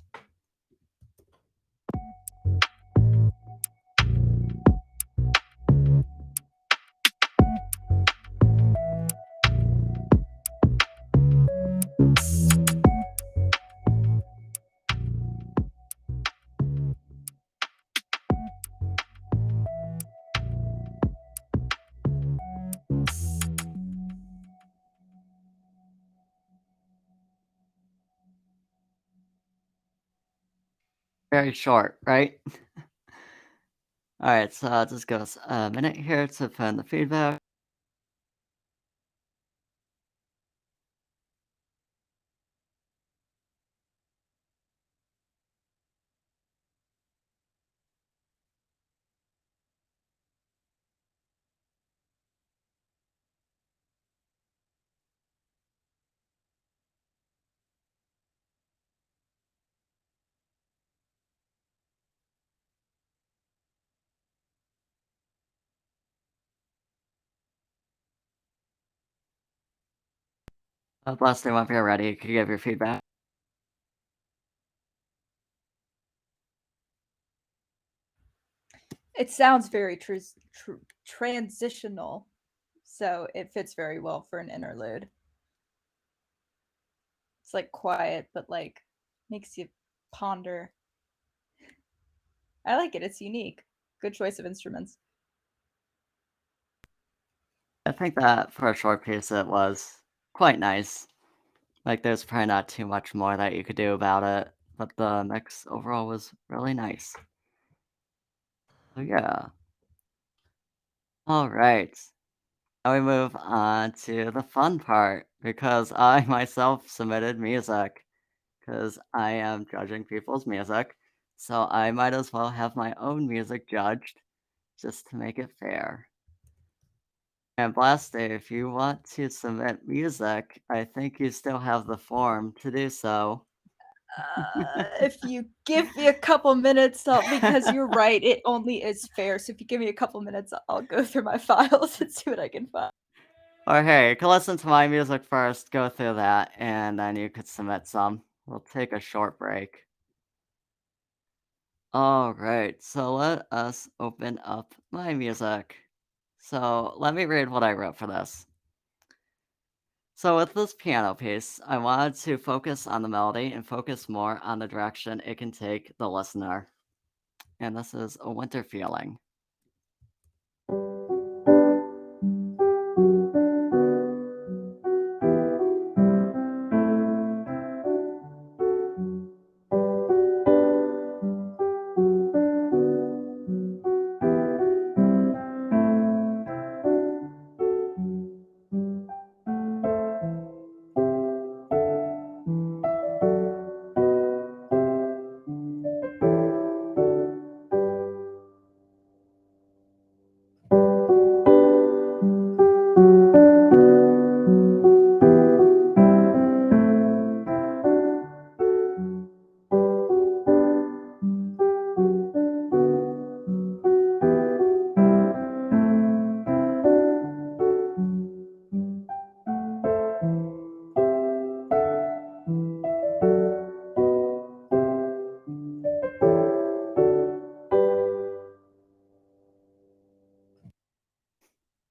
Very short, right? Alright, so I'll just give us a minute here to find the feedback. Blasting, whenever you're ready, you can give your feedback. It sounds very transitional, so it fits very well for an interlude. It's like quiet, but like makes you ponder. I like it. It's unique. Good choice of instruments. I think that for a short piece, it was quite nice. Like, there's probably not too much more that you could do about it, but the mix overall was really nice. So, yeah. Alright. Now we move on to the fun part because I myself submitted music because I am judging people's music. So I might as well have my own music judged just to make it fair. And Blasty, if you want to submit music, I think you still have the form to do so. If you give me a couple minutes, because you're right, it only is fair. So if you give me a couple minutes, I'll go through my files and see what I can find. Or hey, you can listen to my music first, go through that, and then you could submit some. We'll take a short break. Alright, so let us open up my music. So let me read what I wrote for this. So with this piano piece, I wanted to focus on the melody and focus more on the direction it can take the listener. And this is a winter feeling.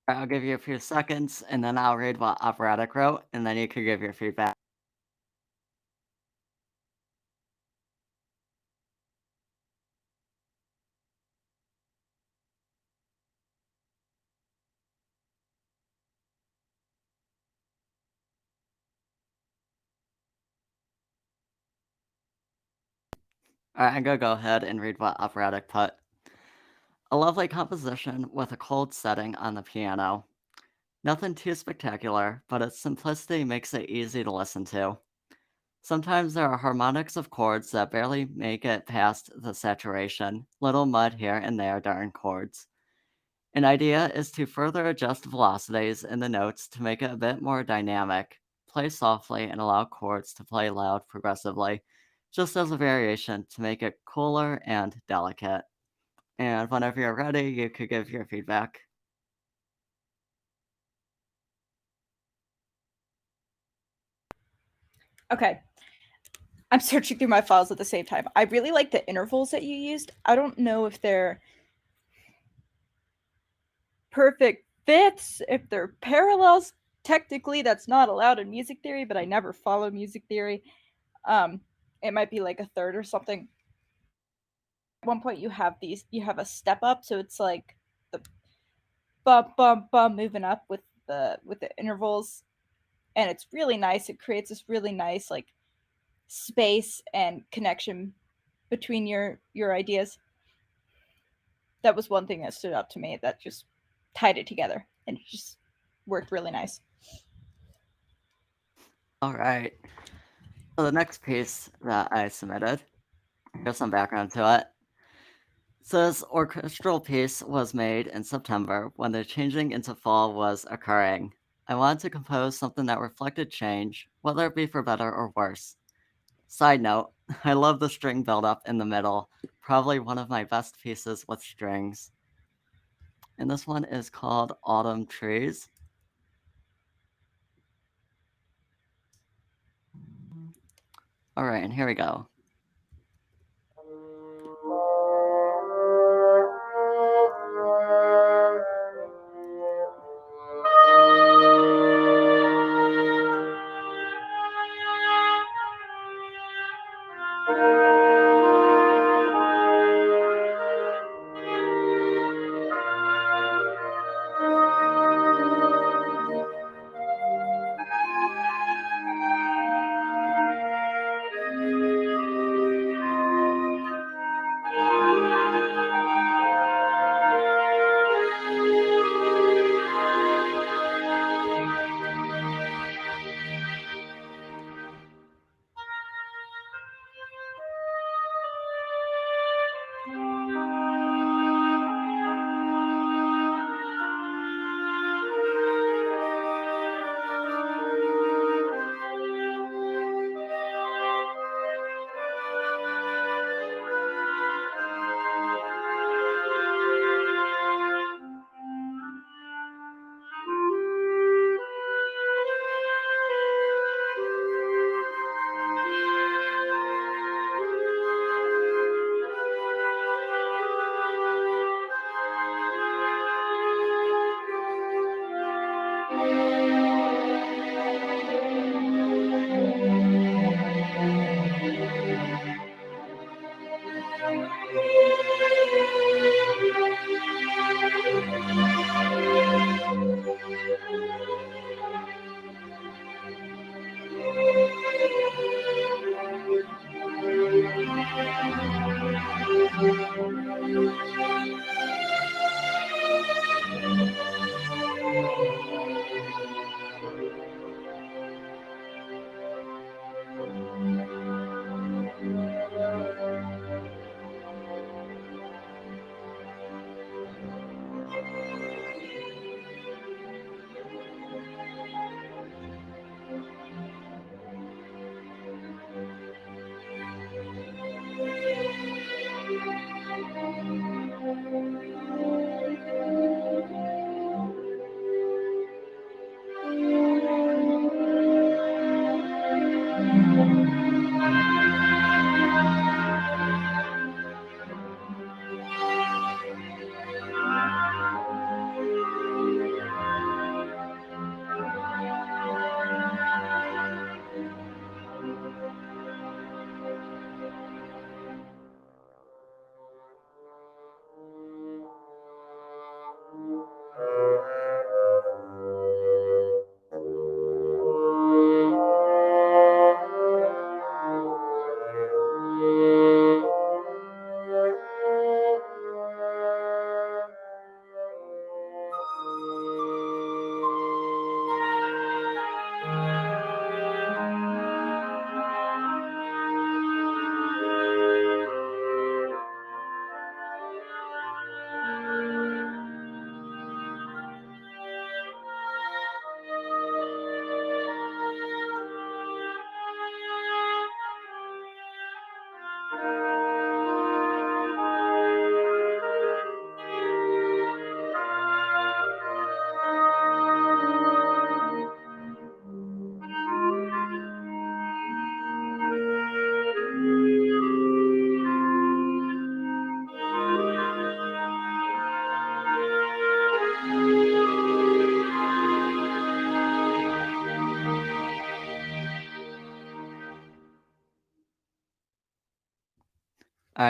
I'll give you a few seconds and then I'll read what Operatik wrote and then you can give your feedback. Alright, I'm gonna go ahead and read what Operatic put. A lovely composition with a cold setting on the piano. Nothing too spectacular, but its simplicity makes it easy to listen to. Sometimes there are harmonics of chords that barely make it past the saturation, little mud here and there during chords. An idea is to further adjust velocities in the notes to make it a bit more dynamic. Play softly and allow chords to play loud progressively, just as a variation to make it cooler and delicate. And whenever you're ready, you could give your feedback. Okay. I'm searching through my files at the same time. I really like the intervals that you used. I don't know if they're perfect fits, if they're parallels. Technically, that's not allowed in music theory, but I never follow music theory. Um, it might be like a third or something. At one point, you have a step up, so it's like the bump, bump, bump moving up with the intervals, and it's really nice. It creates this really nice like space and connection between your ideas. That was one thing that stood out to me that just tied it together and it just worked really nice. All right. So the next piece that I submitted, here's some background to it. So this orchestral piece was made in September when the changing into fall was occurring. I wanted to compose something that reflected change, whether it be for better or worse. Side note, I love the string buildup in the middle, probably one of my best pieces with strings. And this one is called Autumn Trees. All right, and here we go.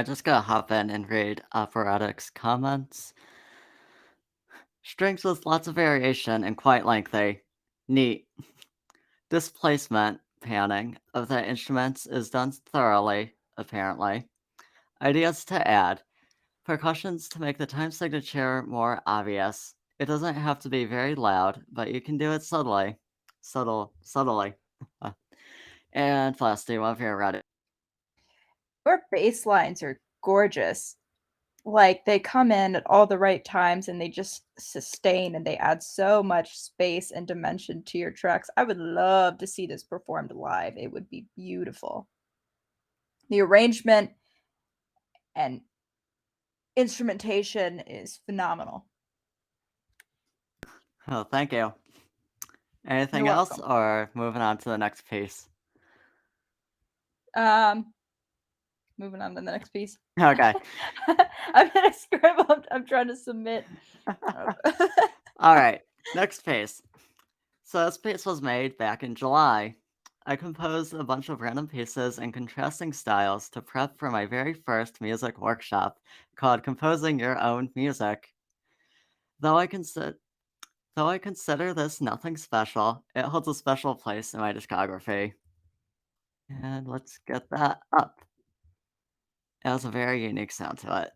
Alright, just gonna hop in and read Operatik's comments. Strings with lots of variation and quite lengthy. Neat. Displacement panning of the instruments is done thoroughly, apparently. Ideas to add. Percussions to make the time signature more obvious. It doesn't have to be very loud, but you can do it subtly. Subtly. And Blastie, whenever you're ready. Your bass lines are gorgeous. Like, they come in at all the right times and they just sustain and they add so much space and dimension to your tracks. I would love to see this performed live. It would be beautiful. The arrangement and instrumentation is phenomenal. Oh, thank you. You're Anything else, welcome. or moving on to the next piece? Um, moving on to the next piece. Okay. I'm gonna scribble. I'm trying to submit. Alright, next piece. So this piece was made back in July. I composed a bunch of random pieces and contrasting styles to prep for my very first music workshop called Composing Your Own Music. Though I consider Though I consider this nothing special, it holds a special place in my discography. And let's get that up. It has a very unique sound to it.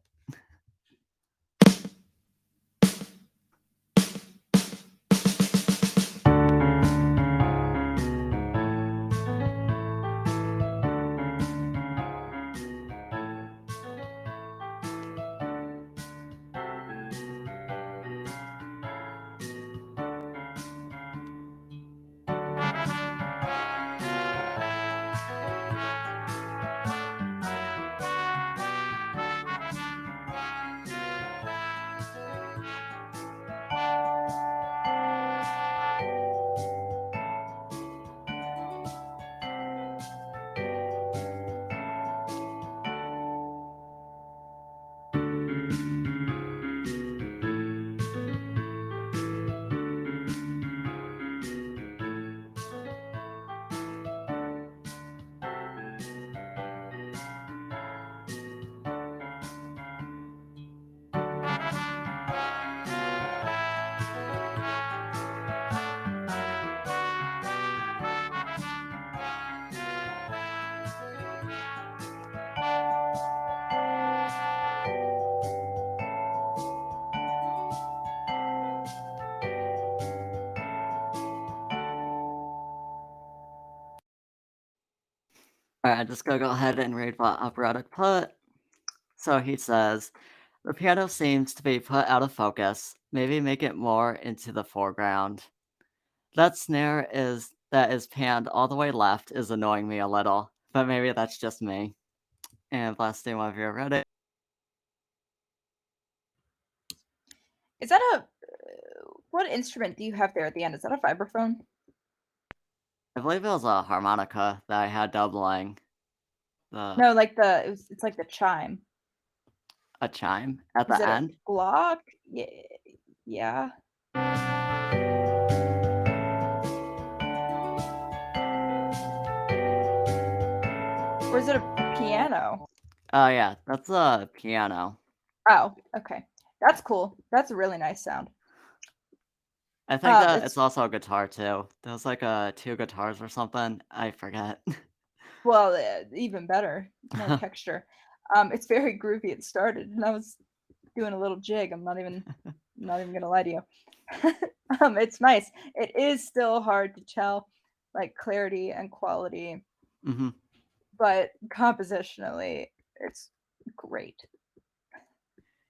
Alright, I'm just gonna go ahead and read what Operatic put. So he says, the piano seems to be put out of focus. Maybe make it more into the foreground. That snare that is panned all the way left is annoying me a little, but maybe that's just me. And Blasting whenever you're ready. Is that a what instrument do you have there at the end? Is that a vibraphone? I believe it was a harmonica that I had doubling the No, like it's like the chime. a chime at Is the it a end. Glock? Yeah, yeah. Or is it a piano? Oh yeah, that's a piano. Oh, okay. That's cool. That's a really nice sound. I think that it's It's also a guitar too. There's like two guitars or something. I forget. well, even better, more texture. It's very groovy. It started, and I was doing a little jig. I'm not even gonna lie to you. It's nice. It is still hard to tell, like clarity and quality, hmm but compositionally, it's great.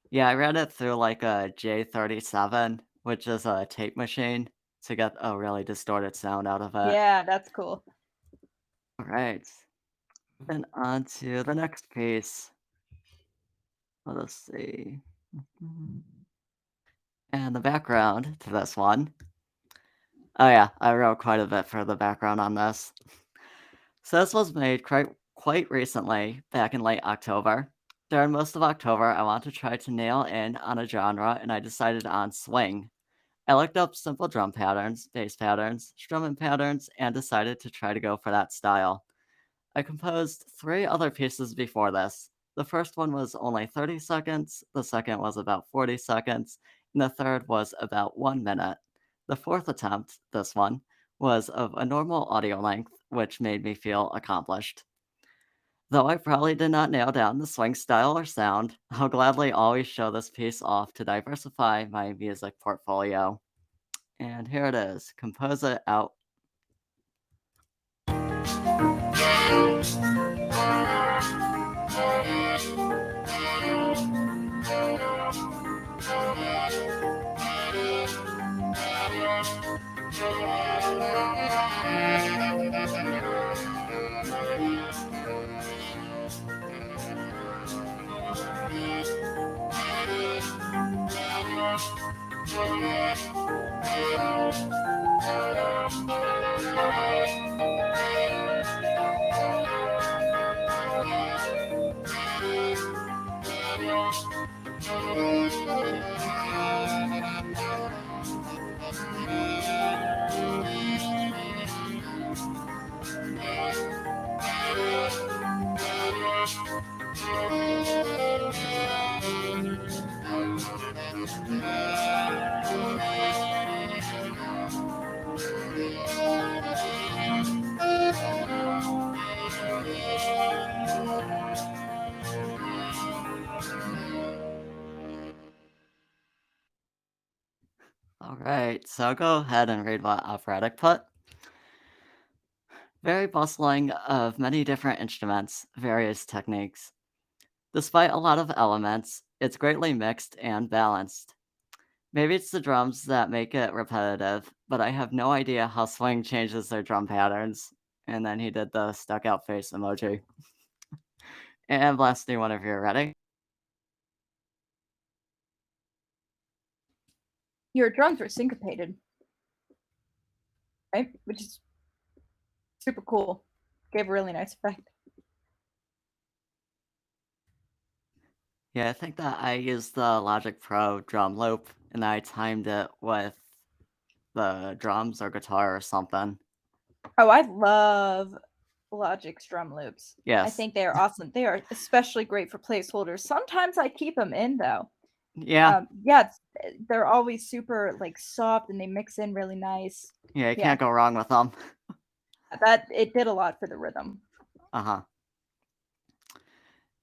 Yeah, I ran it through like a J37, which is a tape machine, to get a really distorted sound out of it. Yeah, that's cool. All right, then on to the next piece. Let us see. Mhm. And the background to this one. Oh yeah, I wrote quite a bit for the background on this. So this was made quite recently, back in late October. During most of October, I wanted to try to nail in on a genre, and I decided on swing. I looked up simple drum patterns, bass patterns, strumming patterns, and decided to try to go for that style. I composed three other pieces before this. The first one was only 30 seconds, the second was about 40 seconds, and the third was about 1 minute. The fourth attempt, this one, was of a normal audio length, which made me feel accomplished. Though I probably did not nail down the swing style or sound, I'll gladly always show this piece off to diversify my music portfolio. And here it is. Compose it out. All right, so go ahead and read what Operatik put. Very bustling of many different instruments, various techniques. Despite a lot of elements, it's greatly mixed and balanced. Maybe it's the drums that make it repetitive, but I have no idea how swing changes their drum patterns. And then he did the stuck out face emoji. And Blasty, whenever you're ready. Your drums were syncopated, right? Which is super cool. Gave a really nice effect. Yeah, I think that I used the Logic Pro drum loop and I timed it with the drums or guitar or something. Oh, I love Logic's drum loops. I Yes. think they are awesome. They are especially great for placeholders. Sometimes I keep them in though. Yeah. Yeah, they're always super like soft and they mix in really nice. Yeah, you Yeah, can't go wrong with them. that it did a lot for the rhythm. Uh-huh.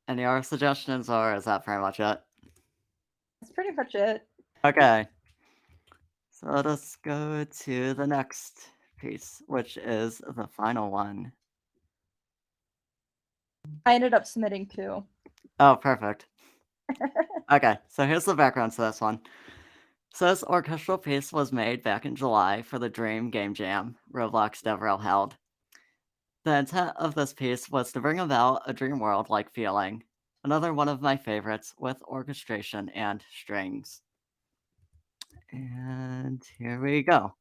Any other suggestions or is that pretty much it? That's pretty much it. Okay. So let us go to the next piece, which is the final one. I ended up submitting two. Oh, perfect. Okay, so here's the background to this one. So this orchestral piece was made back in July for the Dream Game Jam Roblox DevRel held. The intent of this piece was to bring about a dream world-like feeling. Another one of my favorites with orchestration and strings. And here we go.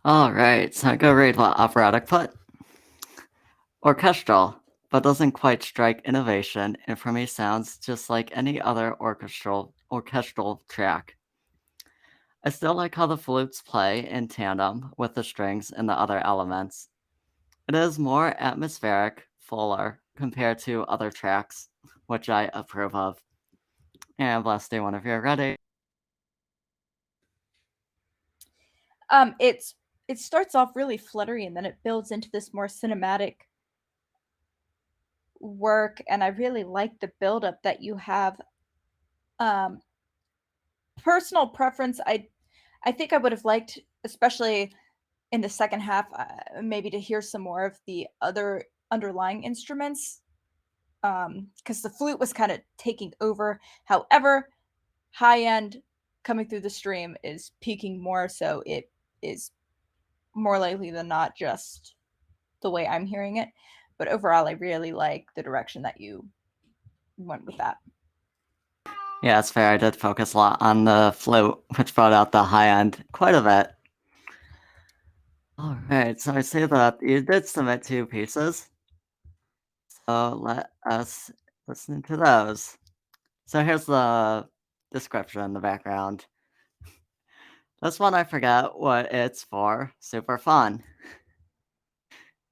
Alright, so go read what operatic put. Orchestral, but doesn't quite strike innovation, and for me sounds just like any other orchestral track. I still like how the flutes play in tandem with the strings and the other elements. It is more atmospheric, fuller, compared to other tracks, which I approve of. And Blasty, whenever you're ready. It's it starts off really fluttery and then it builds into this more cinematic work, and I really like the buildup that you have. Um, Personal preference, I think I would have liked, especially in the second half, maybe to hear some more of the other underlying instruments, because the flute was kind of taking over. However, high end coming through the stream is peaking more, so it is more likely than not just the way I'm hearing it. But overall, I really like the direction that you went with that. Yeah, it's fair. I did focus a lot on the flute, which brought out the high end quite a bit. Alright, so I see that you did submit 2 pieces. So let us listen to those. So here's the description in the background. This one I forget what it's for. Super fun.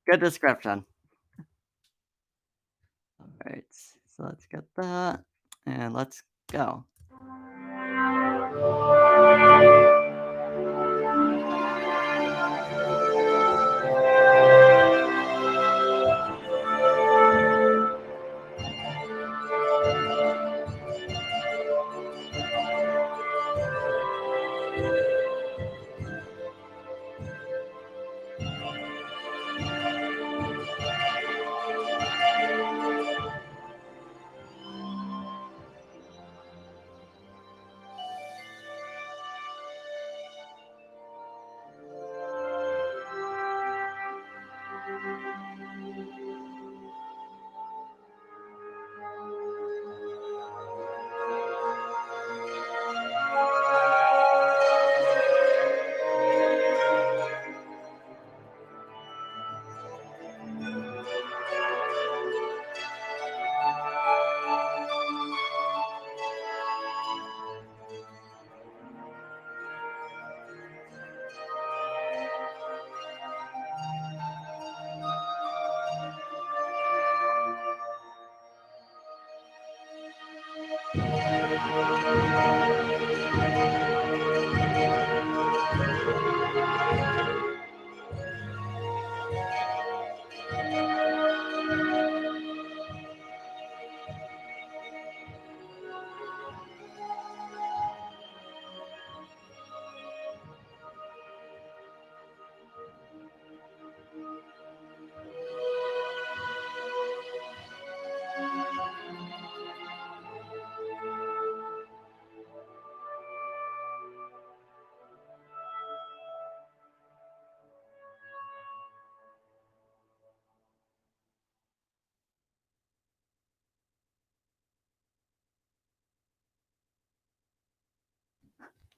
Good description. Alright, so let's get that. And let's go.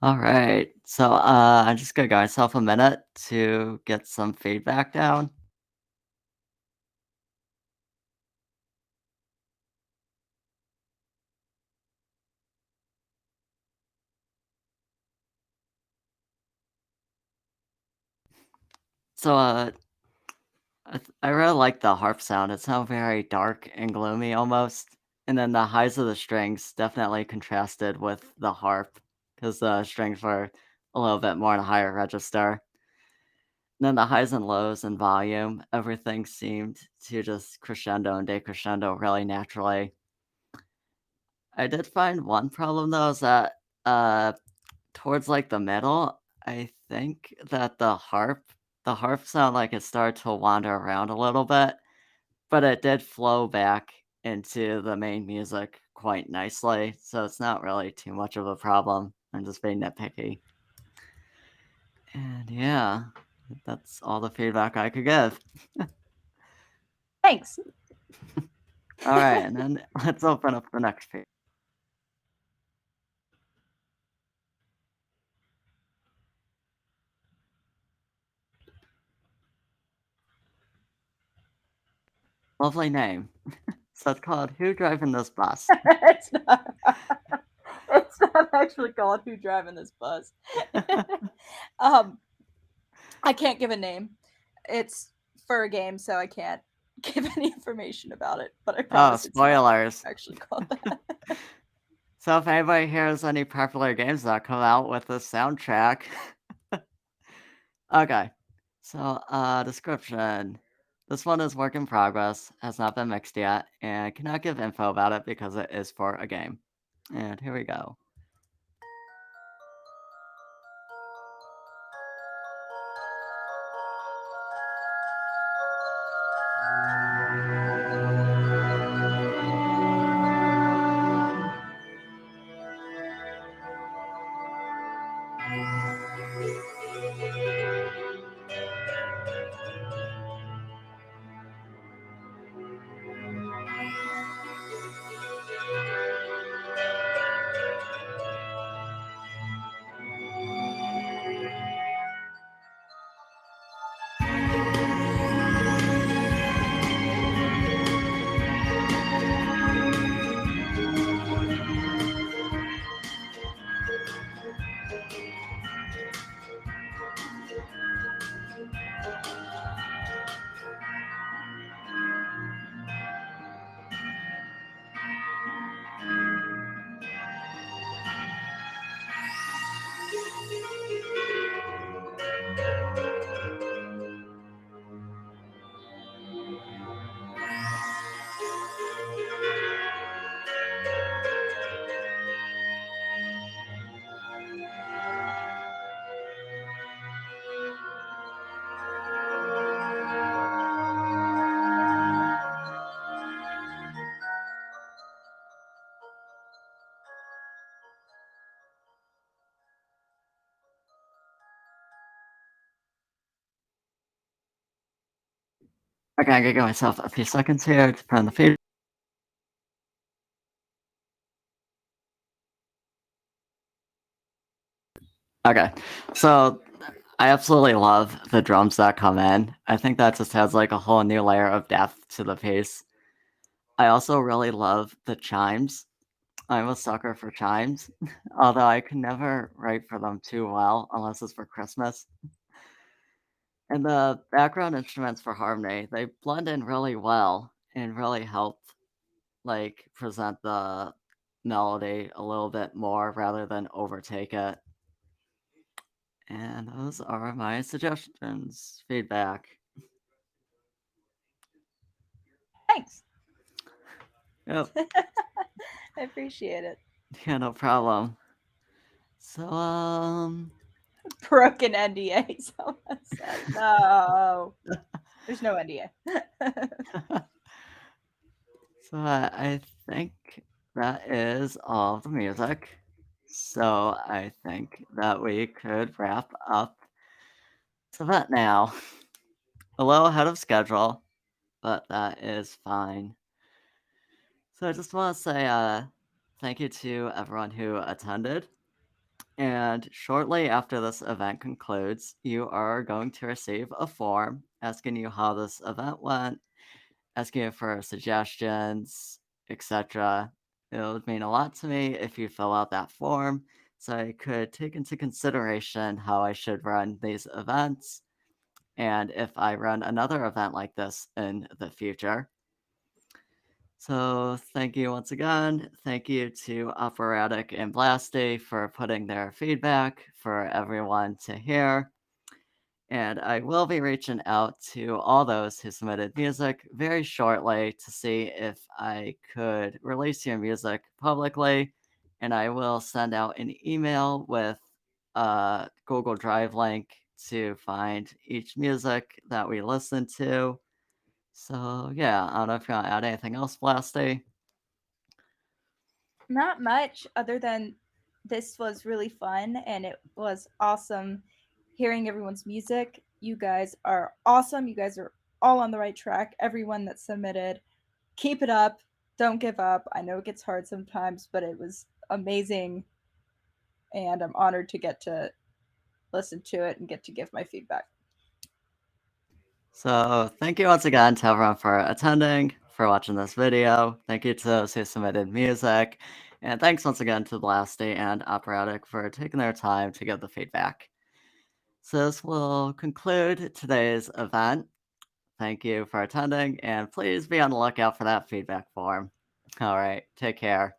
Alright, so I'm just gonna give myself a minute to get some feedback down. So I really like the harp sound. It sounds very dark and gloomy almost. And then the highs of the strings definitely contrasted with the harp because the strings were a little bit more in a higher register. And then the highs and lows and volume, everything seemed to just crescendo and decrescendo really naturally. I did find one problem though is that uh towards like the middle, I think that the harp sound like it started to wander around a little bit. But it did flow back into the main music quite nicely, so it's not really too much of a problem. I'm just being nitpicky. And yeah, that's all the feedback I could give. Thanks. Alright, and then let's open up the next page. Lovely name. So it's called Who Driving This Bus? It's not. It's not actually called "Who Driving This Bus." um, I can't give a name. It's for a game, so I can't give any information about it. But I Oh, promise it's not spoilers. actually called that. So if anybody hears any popular games that come out with this soundtrack. Okay. So, description. This one is work in progress, has not been mixed yet, and cannot give info about it because it is for a game. And here we go. Okay, I'm gonna give myself a few seconds here to turn the feed. Okay, so I absolutely love the drums that come in. I think that just adds like a whole new layer of depth to the piece. I also really love the chimes. I'm a sucker for chimes, although I can never write for them too well unless it's for Christmas. And the background instruments for harmony, they blend in really well and really help like present the melody a little bit more rather than overtake it. And those are my suggestions, feedback. Thanks. Yep, I appreciate it. yeah, no problem. So, Broken NDA. Someone said no. There's no NDA. so I think that is all the music. So I think that we could wrap up this event now. A little ahead of schedule, but that is fine. So I just want to say thank you to everyone who attended. And shortly after this event concludes, you are going to receive a form asking you how this event went, asking you for suggestions, etc. It would mean a lot to me if you fill out that form so I could take into consideration how I should run these events and if I run another event like this in the future. So thank you once again. Thank you to Operatik and Blastii for putting their feedback for everyone to hear. And I will be reaching out to all those who submitted music very shortly to see if I could release your music publicly. And I will send out an email with a Google Drive link to find each music that we listen to. So yeah, I don't know if you want to add anything else, Blasty. Not much other than this was really fun and it was awesome hearing everyone's music. You guys are awesome. You guys are all on the right track. Everyone that submitted, keep it up. Don't give up. I know it gets hard sometimes, but it was amazing. And I'm honored to get to listen to it and get to give my feedback. So thank you once again to everyone for attending, for watching this video. Thank you to those who submitted music. And thanks once again to Blastii and Operatik for taking their time to give the feedback. So this will conclude today's event. Thank you for attending, and please be on the lookout for that feedback form. All right, take care.